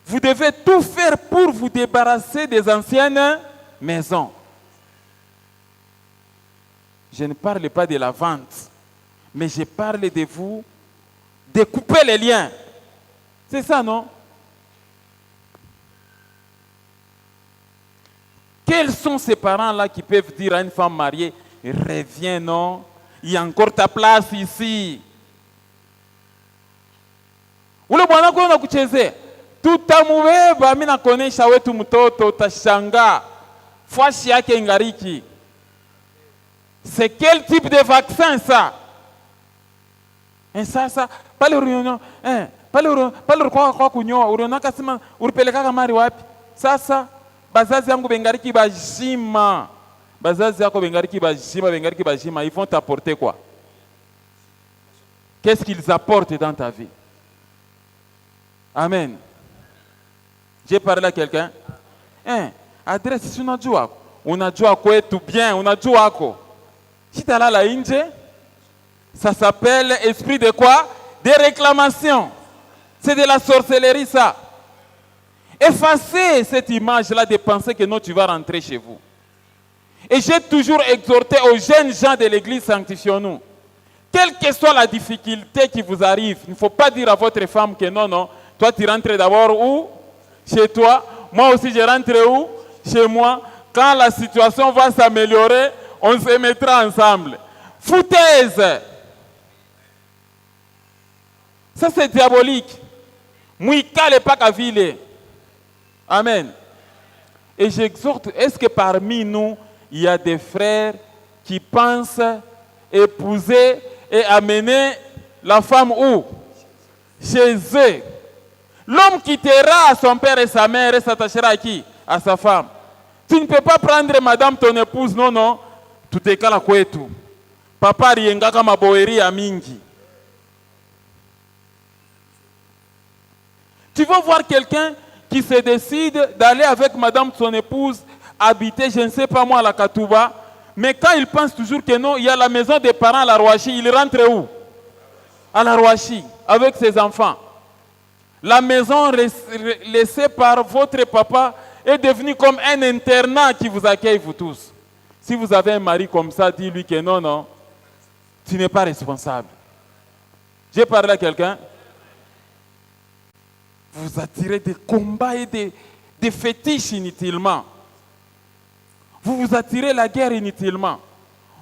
vous devez tout faire pour vous débarrasser des anciennes maisons. Je ne parle pas de la vente, mais je parle de vous découper les liens. C'est ça, non? Quels sont ces parents-là qui peuvent dire à une femme mariée, reviens, non? Il y a encore ta place ici. Ule bwana kwa unakuchezea. Tutamubeba, mimi nakuonesha wetu mtoto utashangaa. Fwashi yake ingariki. C'est quel type de vaccin ça? Et ça, pale urionyo, pale kwa kunyoa, urionaka sima, uripeleka mari wapi? Sasa, bazazi yangu bengariki bajima. Bazazi yako bengariki bajima, ils vont t'apporter quoi? Qu'est-ce qu'ils apportent dans ta vie? Amen. J'ai parlé à quelqu'un. Adresse, si unajua kwetu bien, unajua ko. Si tu as là la inje, ça s'appelle esprit de quoi? Des réclamations. C'est de la sorcellerie ça. Effacez cette image-là de penser que non, tu vas rentrer chez vous. Et j'ai toujours exhorté aux jeunes gens de l'église, sanctifions-nous. Quelle que soit la difficulté qui vous arrive, il ne faut pas dire à votre femme que non, toi tu rentres d'abord où? chez toi. Moi aussi, je rentre où? Chez moi. Quand la situation va s'améliorer, on se mettra ensemble. Foutaise! Ça, c'est diabolique. Mouika n'est pas qu'à ville. Amen. Et j'exhorte, est-ce que parmi nous, il y a des frères qui pensent épouser et amener la femme où? Chez eux. L'homme quittera son père et sa mère et s'attachera à qui? À sa femme. Tu ne peux pas prendre madame ton épouse, non, non. Tout est kala kwetu. Papa rienga kama boeri ya mingi. Tu vas voir quelqu'un qui se décide d'aller avec madame son épouse habiter, je ne sais pas moi, à la Katouba, mais quand il pense toujours que non, il y a la maison des parents à la Rouachi, il rentre où? À la Rouachi, avec ses enfants. La maison laissée par votre papa est devenue comme un internat qui vous accueille, vous tous. Si vous avez un mari comme ça, dis-lui que non, non, tu n'es pas responsable. J'ai parlé à quelqu'un. Vous attirez des combats et des fétiches inutilement. Vous vous attirez la guerre inutilement.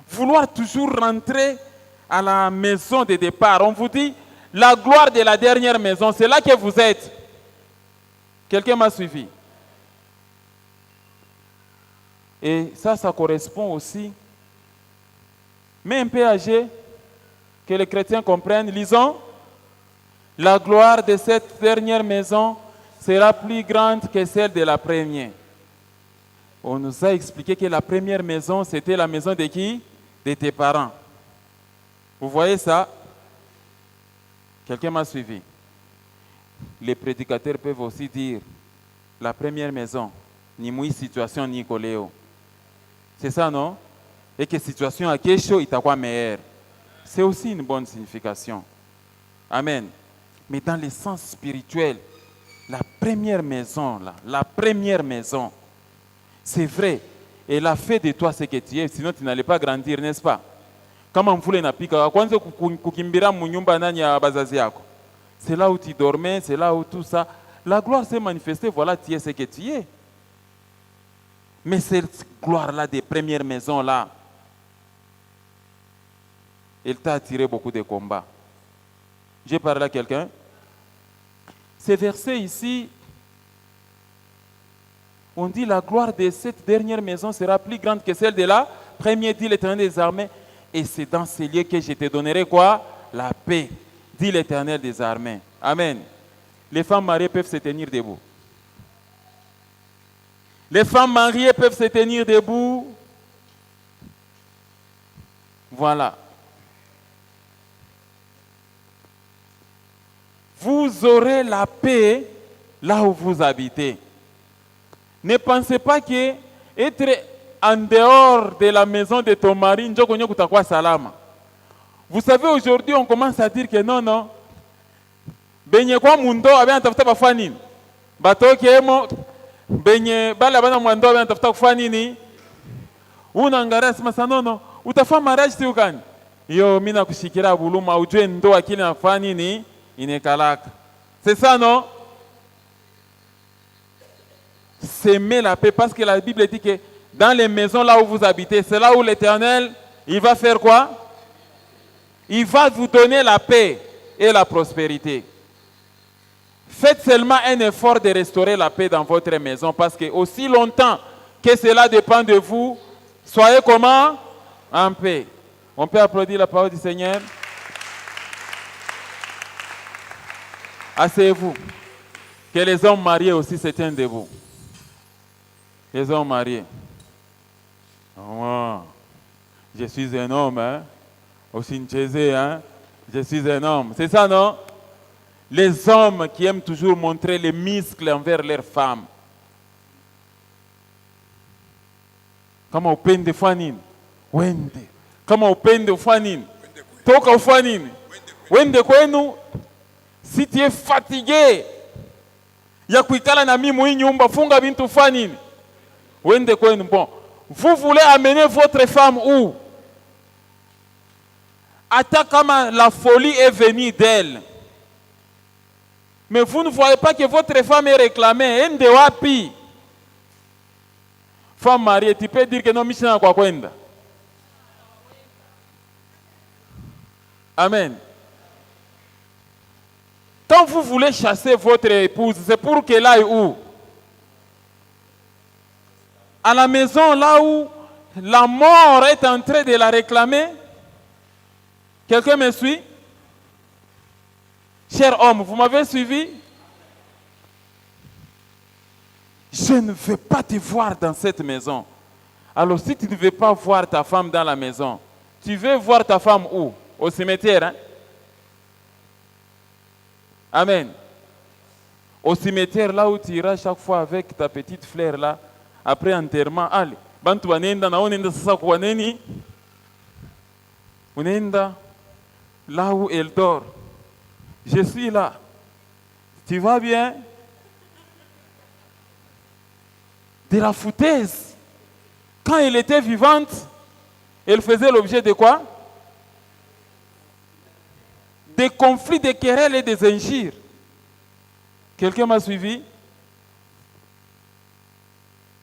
Vouloir toujours rentrer à la maison de départ. On vous dit, la gloire de la dernière maison, c'est là que vous êtes. Quelqu'un m'a suivi. Et ça correspond aussi. Mais un peu âgé, que les chrétiens comprennent, lisons. La gloire de cette dernière maison sera plus grande que celle de la première. On nous a expliqué que la première maison, c'était la maison de qui? De tes parents. Vous voyez ça? Quelqu'un m'a suivi. Les prédicateurs peuvent aussi dire, la première maison, ni mouille situation ni coléo. C'est ça, non? Et que situation à quelque chose, il t'a quoi meilleur. C'est aussi une bonne signification. Amen. Mais dans le sens spirituel, la première maison, là, la première maison, c'est vrai, elle a fait de toi ce que tu es, sinon tu n'allais pas grandir, n'est-ce pas? Kama mvule inapika, kwanza kukimbira munyumba nani ya bazazi yako. C'est là où tu dormais, c'est là où tout ça. La gloire s'est manifestée, voilà, tu es ce que tu es. Mais cette gloire-là des premières maisons-là, elle t'a attiré beaucoup de combats. J'ai parlé à quelqu'un. Ces versets ici, on dit la gloire de cette dernière maison sera plus grande que celle de la première, dit l'Éternel des armées. Et c'est dans ces lieux que je te donnerai quoi? La paix, dit l'Éternel des armées. Amen. Les femmes mariées peuvent se tenir debout. Les femmes mariées peuvent se tenir debout. Voilà. Vous aurez la paix là où vous habitez. Ne pensez pas que être en dehors de la maison de ton mari, salama. Vous savez, aujourd'hui, on commence à dire que non, non. Benye kwa mundo, abia ntafuta bafanya nini? Batoke emo, benye bala bana mundo, abia ntafuta kufanya nini? Unaangalia sema sana no, no. Utafanya marriage si ukani? Yo, mimi nakushikira buluma, ujue ndoa kile nafanya nini? Inekalaka. C'est ça, non? S'aimer la paix, parce que la Bible dit que dans les maisons là où vous habitez, c'est là où l'Éternel, il va faire quoi? Il va vous donner la paix et la prospérité. Faites seulement un effort de restaurer la paix dans votre maison, parce que aussi longtemps que cela dépend de vous, soyez comment? En paix. On peut applaudir la parole du Seigneur. Asseyez-vous. Que les hommes mariés aussi se tiennent debout. Les hommes mariés. Oh, je suis un homme, hein? Aussi une chaise, hein? Je suis un homme. C'est ça, non? Les hommes qui aiment toujours montrer les muscles envers leurs femmes. Kama upende fanini? Wende. Kama upende fanini? Toka fanini? Wende kwenu. Si tu es fatigué, ya kuikala na mimi hii nyumba, funga bintu fanini? Wende kwenu. Bon, vous voulez amener votre femme où? Ata kama la folie est venue d'elle. Mais vous ne voyez pas que votre femme est réclamée. Ende wapi? Femme mariée, tu peux dire que non, Michel kwa kwenda. Amen. Quand vous voulez chasser votre épouse, c'est pour qu'elle aille où? À la maison, là où la mort est en train de la réclamer. Quelqu'un me suit? Cher homme, vous m'avez suivi? Je ne veux pas te voir dans cette maison. Alors si tu ne veux pas voir ta femme dans la maison, tu veux voir ta femme où? Au cimetière, hein? Amen. Au cimetière, là où tu iras chaque fois avec ta petite fleur là, après enterrement, allez. Bantu wanenda na onenda sasa kwa nini? Unenda là où elle dort. Je suis là. Tu vas bien? De la foutaise. Quand elle était vivante, elle faisait l'objet de quoi? Des conflits, des querelles et des injures. Quelqu'un m'a suivi?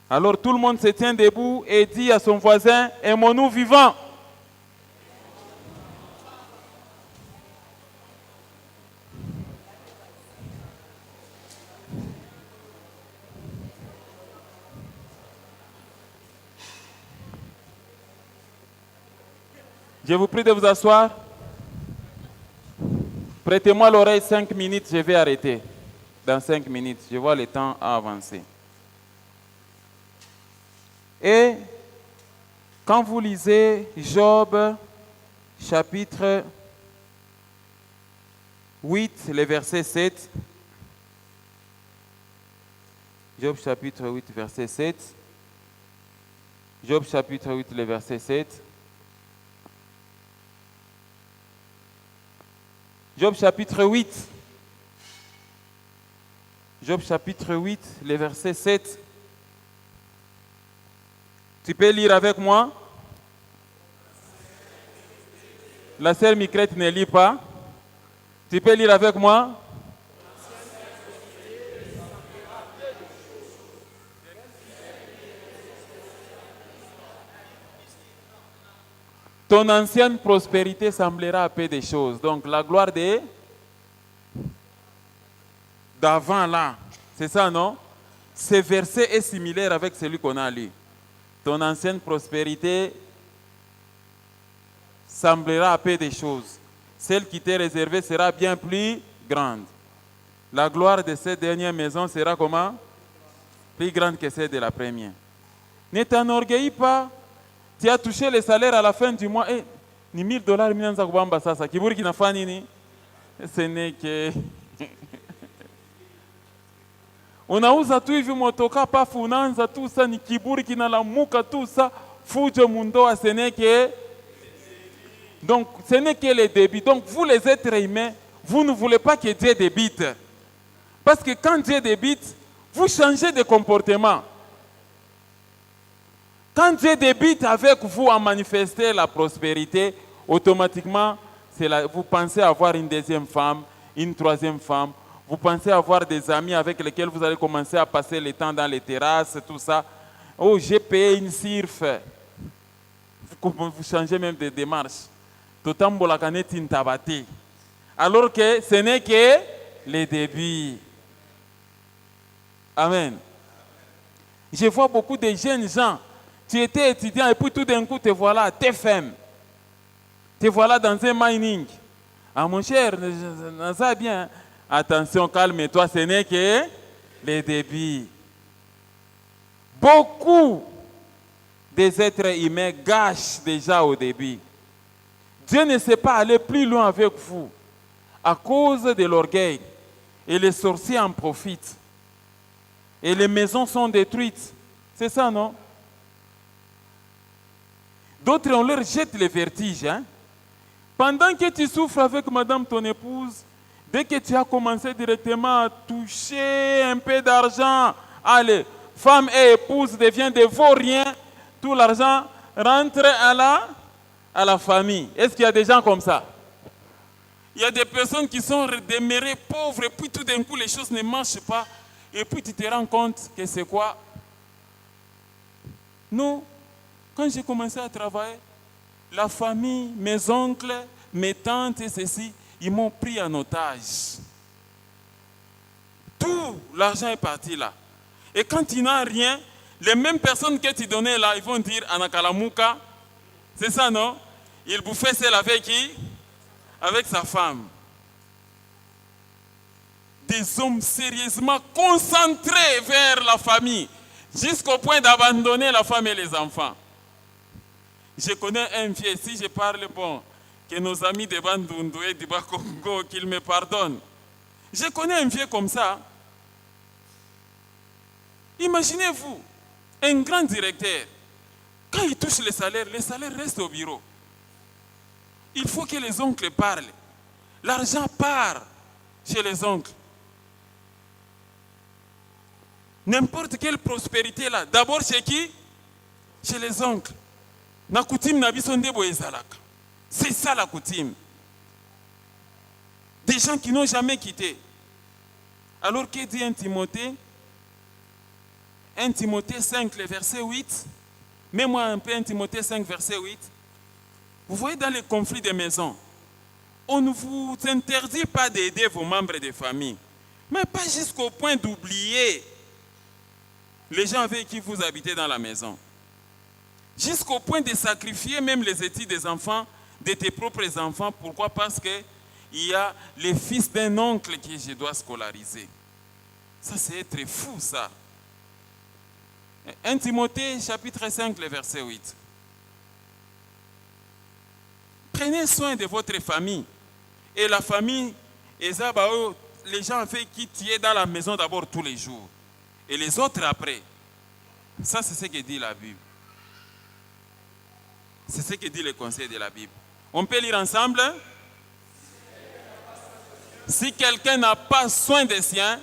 Alors tout le monde se tient debout et dit à son voisin, aimons-nous vivants. Je vous prie de vous asseoir. Prêtez-moi l'oreille 5 minutes, je vais arrêter. Dans 5 minutes, je vois le temps à avancer. Et quand vous lisez Job, chapitre 8, le verset 7, Job chapitre 8, verset 7, Job chapitre 8, le verset 7, Job chapitre 8, Job chapitre 8, le verset 7. Tu peux lire avec moi? La sœur Micrette ne lit pas. Tu peux lire avec moi? Ton ancienne prospérité semblera à peu de choses. Donc la gloire d'avant là, c'est ça, non? Ce verset est similaire avec celui qu'on a lu. Ton ancienne prospérité semblera à peu de choses. Celle qui t'est réservée sera bien plus grande. La gloire de cette dernière maison sera comment? Plus grande que celle de la première. Ne t'enorgueillis pas. Tu as touché le salaire à la fin du mois. Eh, ni $1000 minaanza kubamba sasa. Kiburi kinafanya nini? Ce n'est que unauza tu hivi motoka pafu unaanza tu sa ni kiburi kinalamuka tu sa fujo mundoa, ce n'est que donc ce n'est que les débits. Donc vous les êtres humains, vous ne voulez pas que Dieu débite. Parce que quand Dieu débite, vous changez de comportement. Quand Dieu débite avec vous à manifester la prospérité, automatiquement, vous pensez avoir une deuxième femme, une troisième femme. Vous pensez avoir des amis avec lesquels vous allez commencer à passer le temps dans les terrasses, tout ça. Oh, j'ai payé une surf. Vous changez même de démarche. Alors que ce n'est que les débuts. Amen. Je vois beaucoup de jeunes gens. Tu étais étudiant et puis tout d'un coup te voilà, t'es femme. Te voilà dans un mining. Ah mon cher, ça bien. Attention, calme-toi, ce n'est que les débuts. Beaucoup des êtres humains gâchent déjà au début. Dieu ne sait pas aller plus loin avec vous à cause de l'orgueil. Et les sorciers en profitent. Et les maisons sont détruites. C'est ça, non? D'autres, on leur jette les vertiges. Hein? Pendant que tu souffres avec madame ton épouse, dès que tu as commencé directement à toucher un peu d'argent, allez, femme et épouse deviennent des vauriens, tout l'argent rentre à la famille. Est-ce qu'il y a des gens comme ça? Il y a des personnes qui sont demeurées pauvres et puis tout d'un coup les choses ne marchent pas. Et puis tu te rends compte que c'est quoi? Non. Quand j'ai commencé à travailler, la famille, mes oncles, mes tantes et ceci, ils m'ont pris en otage. Tout l'argent est parti là. Et quand tu n'as rien, les mêmes personnes que tu donnais là, ils vont dire Anakalamuka. C'est ça, non? Il bouffait celle avec qui? Avec sa femme. Des hommes sérieusement concentrés vers la famille, jusqu'au point d'abandonner la femme et les enfants. Je connais un vieux, si je parle bon, que nos amis de Bandundu et du Bas-Congo, qu'ils me pardonnent. Je connais un vieux comme ça. Imaginez-vous, un grand directeur, quand il touche le salaire reste au bureau. Il faut que les oncles parlent. L'argent part chez les oncles. N'importe quelle prospérité là, d'abord chez qui? Chez les oncles. Na coutume na biso ndebo ezalaka. C'est ça la coutume. Des gens qui n'ont jamais quitté. Alors que dit 1 Timothée 5, le verset 8. Mets-moi un peu 1 Timothée 5, verset 8. Vous voyez dans les conflits des maisons, on ne vous interdit pas d'aider vos membres de famille, mais pas jusqu'au point d'oublier les gens avec qui vous habitez dans la maison. Jusqu'au point de sacrifier même les études des enfants, de tes propres enfants. Pourquoi? Parce qu'il y a les fils d'un oncle que je dois scolariser. Ça, c'est être fou, ça. 1 Timothée, chapitre 5, le verset 8. Prenez soin de votre famille. Et la famille, les gens avec qui tu es dans la maison d'abord tous les jours. Et les autres après. Ça, c'est ce que dit la Bible. C'est ce que dit le conseil de la Bible. On peut lire ensemble. Si quelqu'un n'a pas soin des siens,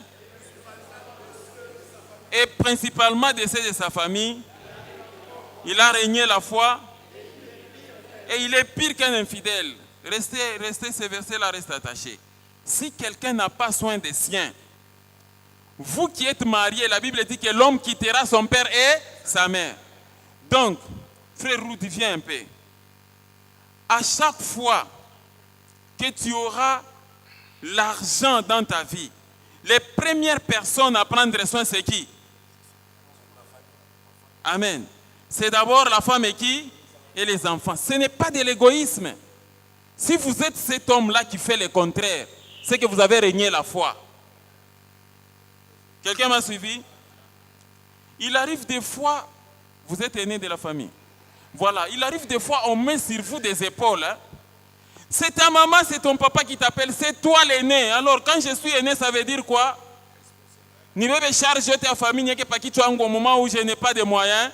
et principalement de ceux de sa famille, il a régné la foi et il est pire qu'un infidèle. Restez, ce verset-là reste attaché. Si quelqu'un n'a pas soin des siens, vous qui êtes mariés, la Bible dit que l'homme quittera son père et sa mère. Donc, frère Rudy, viens un peu. À chaque fois que tu auras l'argent dans ta vie, les premières personnes à prendre soin, c'est qui? Amen. C'est d'abord la femme et qui? Et les enfants. Ce n'est pas de l'égoïsme. Si vous êtes cet homme-là qui fait le contraire, c'est que vous avez régné la foi. Quelqu'un m'a suivi? Il arrive des fois, vous êtes aîné de la famille. Voilà, il arrive des fois, on met sur vous des épaules. Hein. C'est ta maman, c'est ton papa qui t'appelle, c'est toi l'aîné. Alors, quand je suis aîné, ça veut dire quoi? Ni bébé charge ta famille, n'y a pas qui tu as au moment où je n'ai pas de moyens.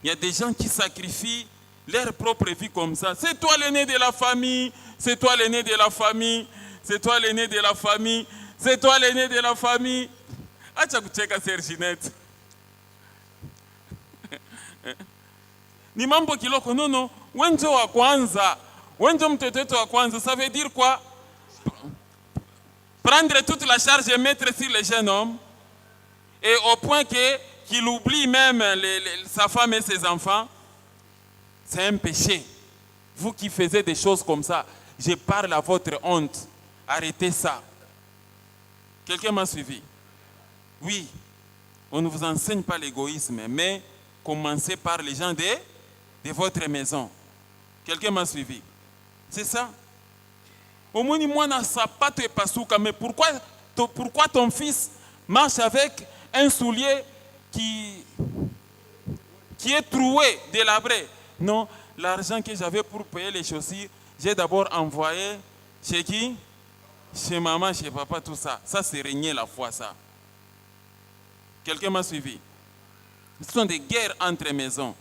Il y a des gens qui sacrifient leur propre vie comme ça. C'est toi l'aîné de la famille, c'est toi l'aîné de la famille, c'est toi l'aîné de la famille, c'est toi l'aîné de la famille. Acha kucheka Serginette. Ni mambo kiloko, non. Wenjo wa kwanza, wenjo mtoto wetu wa kwanza, ça veut dire quoi? Prendre toute la charge et mettre sur le jeune homme, et au point qu'il oublie même sa femme et ses enfants, c'est un péché. Vous qui faisiez des choses comme ça, je parle à votre honte. Arrêtez ça. Quelqu'un m'a suivi? Oui, on ne vous enseigne pas l'égoïsme, mais commencez par les gens de votre maison. Quelqu'un m'a suivi? C'est ça. Au moins, moi, na sapato et pasuka. Mais pourquoi ton fils marche avec un soulier qui est troué, délabré? Non, l'argent que j'avais pour payer les chaussures, j'ai d'abord envoyé chez qui? Chez maman, chez papa, tout ça. Ça, c'est régner la foi, ça. Quelqu'un m'a suivi? Ce sont des guerres entre maisons.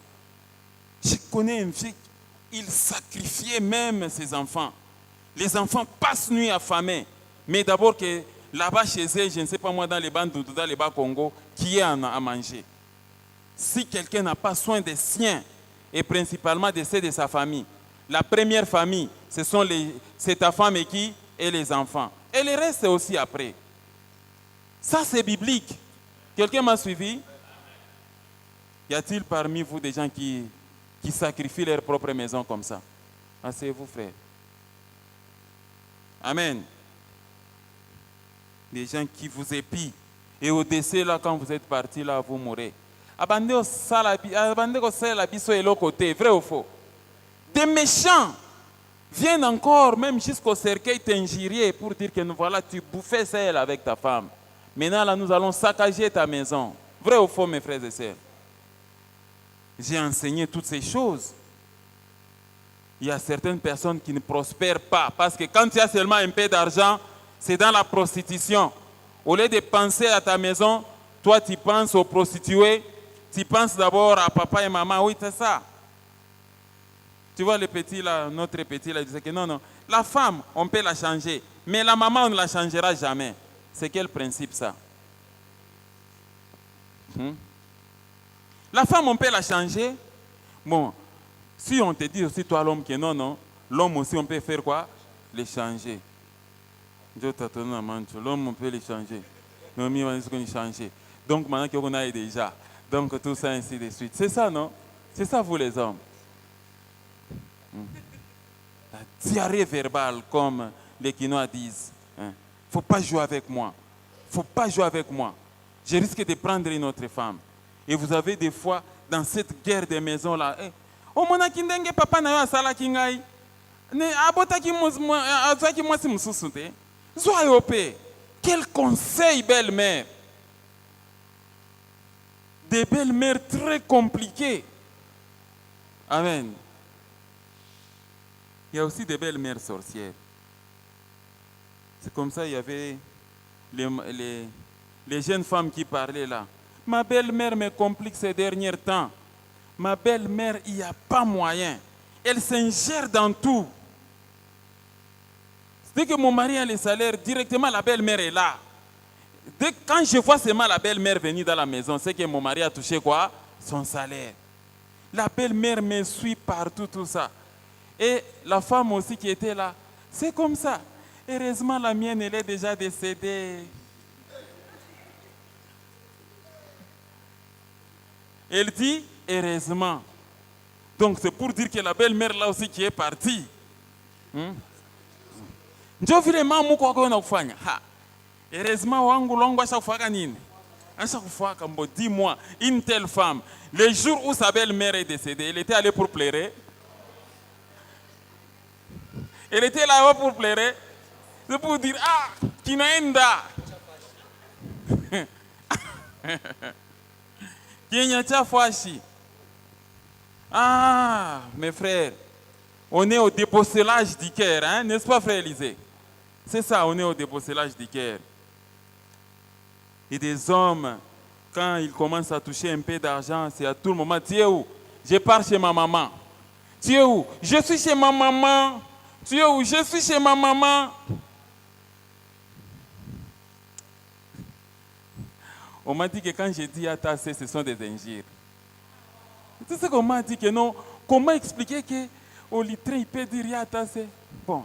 Je connais un fille, il sacrifiait même ses enfants. Les enfants passent nuit affamés. Mais d'abord que là-bas chez eux, je ne sais pas moi, dans les bandes ou dans les bas Congo, qui est à manger. Si quelqu'un n'a pas soin des siens, et principalement de ceux de sa famille, La première famille, c'est ta femme et qui? Et les enfants. Et le reste, c'est aussi après. Ça, c'est biblique. Quelqu'un m'a suivi? Y a-t-il parmi vous des gens qui sacrifient leur propre maison comme ça? Asseyez-vous, frère. Amen. Des gens qui vous épient. Et au décès, là, quand vous êtes parti, là, vous mourrez. Abandonnez au salabiso et l'autre côté, vrai ou faux? Des méchants viennent encore, même jusqu'au cercueil, t'injurier pour dire que voilà, tu bouffais celle avec ta femme. Maintenant, là, nous allons saccager ta maison. Vrai ou faux, mes frères et sœurs? J'ai enseigné toutes ces choses. Il y a certaines personnes qui ne prospèrent pas parce que quand tu as seulement un peu d'argent, c'est dans la prostitution. Au lieu de penser à ta maison, toi tu penses aux prostituées, tu penses d'abord à papa et maman. Oui, c'est ça. Tu vois le petit là, notre petit là, il disait que non, la femme, on peut la changer, mais la maman, on ne la changera jamais. C'est quel principe ça? La femme, on peut la changer. Bon, si on te dit aussi, toi l'homme, que non, l'homme aussi, on peut faire quoi? Les changer. L'homme, on peut les changer. Non, mais on peut les changer. Donc maintenant qu'on a déjà. Donc tout ça, ainsi de suite. C'est ça, non? C'est ça, vous les hommes. La diarrhée verbale, comme les Quinois disent. Il ne faut pas jouer avec moi. Il ne faut pas jouer avec moi. Je risque de prendre une autre femme. Et vous avez des fois, dans cette guerre des maisons-là, oh mon akindenge papa na yo asala kingai ne abotaki azaki mwasi mususu te zwa yo pe. Quel conseil, belle-mère! Des belles-mères très compliquées. Amen. Il y a aussi des belles-mères sorcières. C'est comme ça, il y avait les jeunes femmes qui parlaient là. Ma belle-mère me complique ces derniers temps. Ma belle-mère, il n'y a pas moyen. Elle s'ingère dans tout. Dès que mon mari a le salaire, directement la belle-mère est là. Quand je vois seulement la belle-mère venir dans la maison, c'est que mon mari a touché quoi? Son salaire. La belle-mère me suit partout, tout ça. Et la femme aussi qui était là, c'est comme ça. Heureusement, la mienne, elle est déjà décédée. Elle dit, heureusement. Donc c'est pour dire que la belle-mère là aussi qui est partie. Ndio vile mamu kwa kwa unakufanya. Heureusement wangu longo ashakufaka nini? Ashakufaka mbo dis-moi, une telle femme, le jour où sa belle-mère est décédée, elle était allée pour pleurer. Elle était là pour pleurer. C'est pour dire, kinaenda. Mes frères, on est au déposselage du cœur, hein? N'est-ce pas, frère Élisée? C'est ça, on est au déposselage du cœur. Et des hommes, quand ils commencent à toucher un peu d'argent, c'est à tout le moment, tu es où? Je pars chez ma maman. Tu es où? Je suis chez ma maman. Tu es où? Je suis chez ma maman. On m'a dit que quand j'ai dit Atassé, ce sont des injures. Tu sais qu'on m'a dit que non. Comment expliquer qu'au litre, il peut dire Atassé? Bon,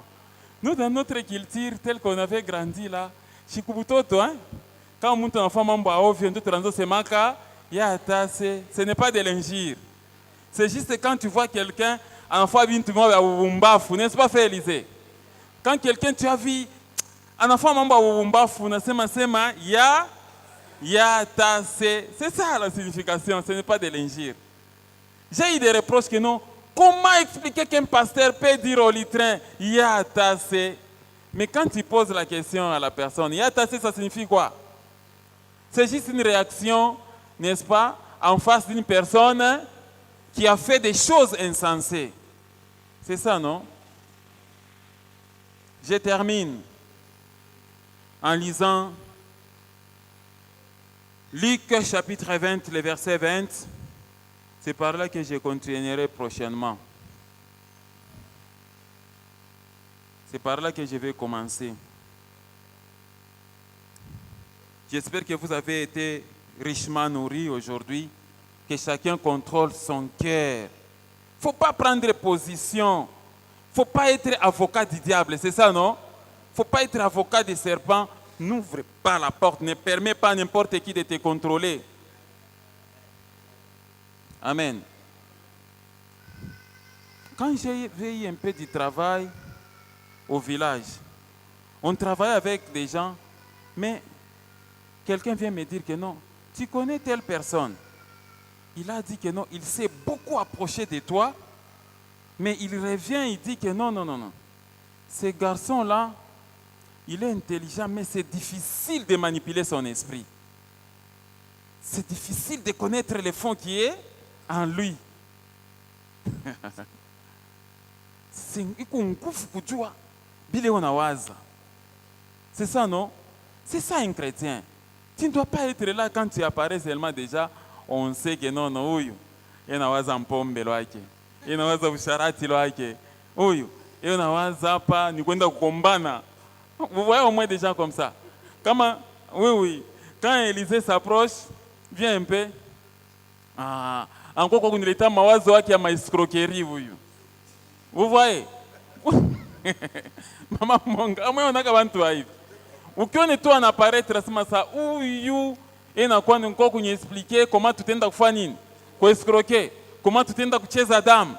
nous, dans notre culture, telle qu'on avait grandi là, Chikubutoto, hein? Quand mon enfant m'a vient de transer ce maca, Atassé, ce n'est pas de l'injure. C'est juste quand tu vois quelqu'un, enfant vient tout le monde, n'est-ce pas, frère Élisée? Quand quelqu'un, tu as vu, un enfant m'a c'est ça la signification, ce n'est pas de l'injure. J'ai eu des reproches que non. Comment expliquer qu'un pasteur peut dire au litrin Yatassé? Mais quand tu poses la question à la personne, Yatassé, ça signifie quoi? C'est juste une réaction, n'est-ce pas, en face d'une personne qui a fait des choses insensées. C'est ça, non? Je termine en lisant Luc chapitre 20, le verset 20. C'est par là que je continuerai prochainement. C'est par là que je vais commencer. J'espère que vous avez été richement nourris aujourd'hui, que chacun contrôle son cœur. Il ne faut pas prendre position faut pas être avocat du diable, c'est ça, non? Faut pas être avocat des serpents. N'ouvre pas la porte, ne permets pas à n'importe qui de te contrôler. Amen. Quand j'ai eu un peu de travail au village, on travaillait avec des gens, mais quelqu'un vient me dire que non, tu connais telle personne. Il a dit que non, il s'est beaucoup approché de toi, mais il revient, il dit que non, non, non, non. Ce garçon-là, il est intelligent, mais c'est difficile de manipuler son esprit. C'est difficile de connaître le fond qui est en lui. C'est ça, non? C'est ça un chrétien. Tu ne dois pas être là quand tu apparais seulement déjà. On sait que non, non, oui. Il y a un pombe, il y a un charati, il y a un vous voyez au moins des gens comme ça. Comment? Oui, oui. Quand Élisée s'approche, viens un peu. Ah, encore quand il est à Mawazo qui a ma escroquerie, vous voyez? Maman, mon gars, moi on a qu'à venir. Ou qu'on est toi en apparaître, ça, ou et na quoi nous qu'on expliquer comment tu t'es d'affanin, quoi escroquer, comment tu t'es d'affacher Adam,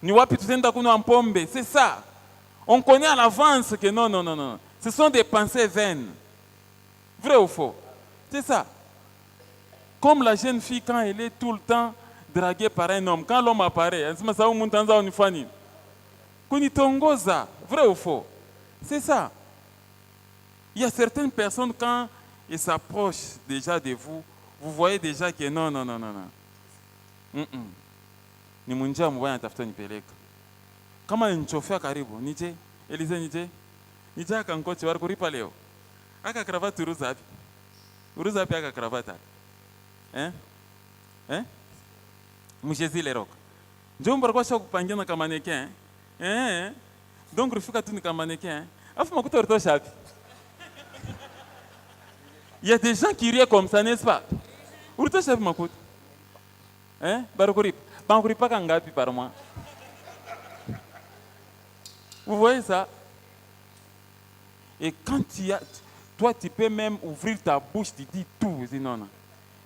ni wapi tu t'es d'affainer en pombe, c'est ça. On connaît à l'avance que non, non, non, non. Ce sont des pensées vaines. Vrai ou faux? C'est ça. Comme la jeune fille, quand elle est tout le temps draguée par un homme, quand l'homme apparaît, elle se met ça au montanza ou fani. Kunitongoza. Vrai ou faux? C'est ça. Il y a certaines personnes, quand ils s'approchent déjà de vous, vous voyez déjà que non, non, non, non, non. Ni munja mubaya tafuta nipeleka. Kama nichofia karibu, nije, Elize nije. Nije akankochi wari kuripa leo. Aka kravati uruza api? Uruza api aka kravata? Mujezi le rock. Njomba kwa shoko kupangia na kama mannequin. Donc rufika tu ni kama mannequin. Afu makuta urtosha api? Il y a des gens qui rient comme ça, n'est-ce pas? Urtosha api makuta? Barukuripa. Bankuripa kangapi par mois? Vous voyez ça? Et quand toi, tu peux même ouvrir ta bouche, tu dis tout. Tu dis non, non.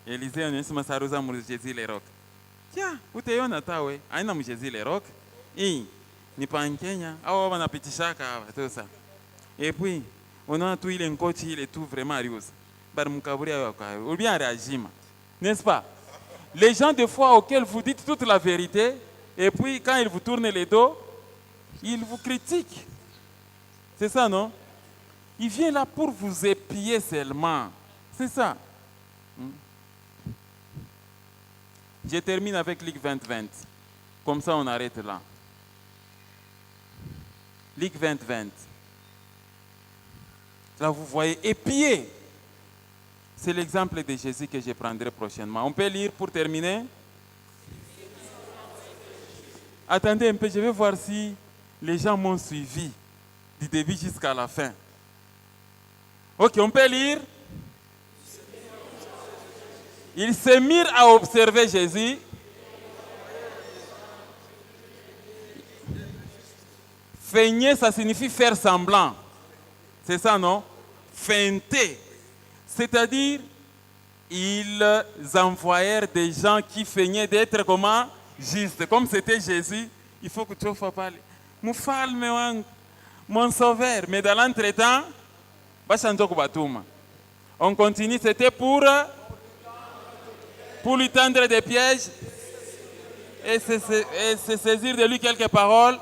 Élisée, on est sur ma sarosa pour Jésus les rocs. Tiens, où t'es on a taoué? Aïna mu Jésus les rocs. Et ni pas en Kenya. Ah, on a petit chaka, tout ça. Et puis, on a tout il est coach, il est tout vraiment rios. Bar mukaburi ou bien réagima. N'est-ce pas? Les gens des fois auxquels vous dites toute la vérité, et puis quand ils vous tournent les dos, ils vous critiquent. C'est ça, non? Il vient là pour vous épier seulement. C'est ça. Je termine avec Luc 20-20. Comme ça, on arrête là. Luc 20-20. Là, vous voyez, épier. C'est l'exemple de Jésus que je prendrai prochainement. On peut lire pour terminer? Attendez un peu, je vais voir si les gens m'ont suivi du début jusqu'à la fin. Ok, on peut lire. Ils se mirent à observer Jésus. Feigner, ça signifie faire semblant. C'est ça, non? Feinter. C'est-à-dire, ils envoyèrent des gens qui feignaient d'être comment? Justes. Comme c'était Jésus, il faut que tu fasses parler. Mon sauveur. Mais dans l'entretemps, on continue, c'était pour lui tendre des pièges et se saisir de lui quelques paroles.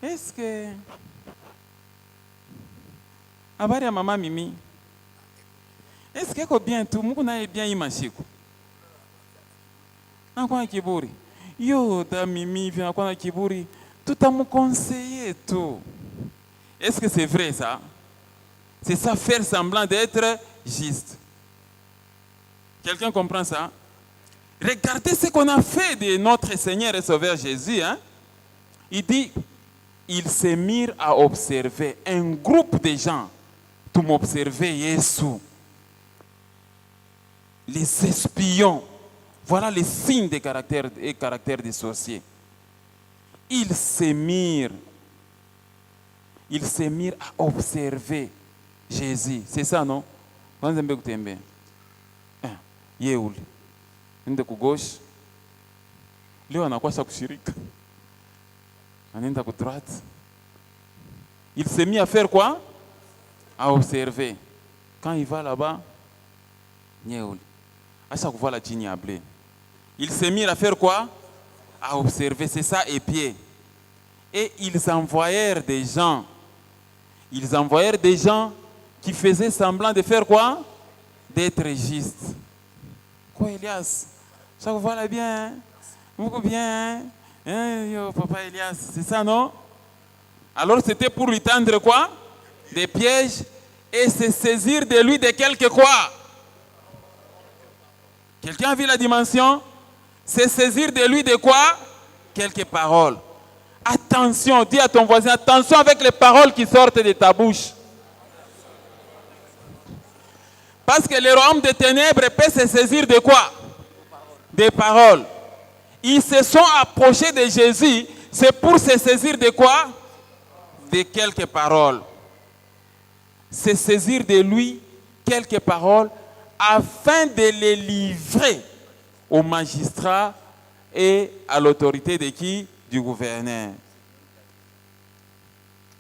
Est-ce que... Habari ya mama Mimi. Est-ce que ko bien tout Mungu naye bien imashiko? Anakuwa na kiburi. Yo da Mimi vient anakuwa na kiburi. Tutamconseiller tout. Est-ce que c'est vrai ça? C'est ça, faire semblant d'être juste. Quelqu'un comprend ça? Regardez ce qu'on a fait de notre Seigneur et Sauveur Jésus. Hein? Il dit, ils se mirent à observer un groupe de gens. Tu m'observais, Jésus. les espions. Voilà les signes des caractères et caractères des sorciers. Ils s'émirent à observer Jésus. C'est ça, non? Yeul. Nende ku gauche. Leo anakwasa kushirika. Anenda ku droite. Il s'est mis à faire quoi? À observer. Quand il va là-bas, Yeul. Asa kuva la chini ya blé. Il s'est mis à faire quoi? À observer, c'est ça, et pied. Et ils envoyèrent des gens. Ils envoyèrent des gens qui faisaient semblant de faire quoi? D'être justes. Quoi, Elias? Ça vous va bien, hein? Beaucoup bien, hein? Yo, papa Elias, c'est ça, non? Alors c'était pour lui tendre quoi? Des pièges et se saisir de lui de quelque quoi? Quelqu'un a vu la dimension? Se saisir de lui de quoi? Quelques paroles. Attention, dis à ton voisin, attention avec les paroles qui sortent de ta bouche. Parce que le royaume des ténèbres peut se saisir de quoi? Des paroles. Ils se sont approchés de Jésus, c'est pour se saisir de quoi? De quelques paroles. Se saisir de lui quelques paroles afin de les livrer au magistrat et à l'autorité de qui? Du gouverneur.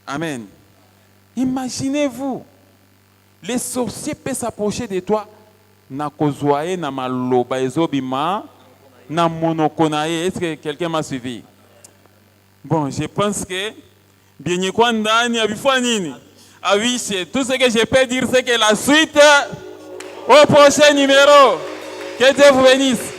Amen. Imaginez-vous, les sorciers peuvent s'approcher de toi. Na kozwaye na maloba ezobima na monokonaye. Est-ce que quelqu'un m'a suivi? Bon, je pense que bien quoi ndani abifua nini? Avishe. Tout ce que je peux dire, c'est que la suite au prochain numéro. Que Dieu vous bénisse.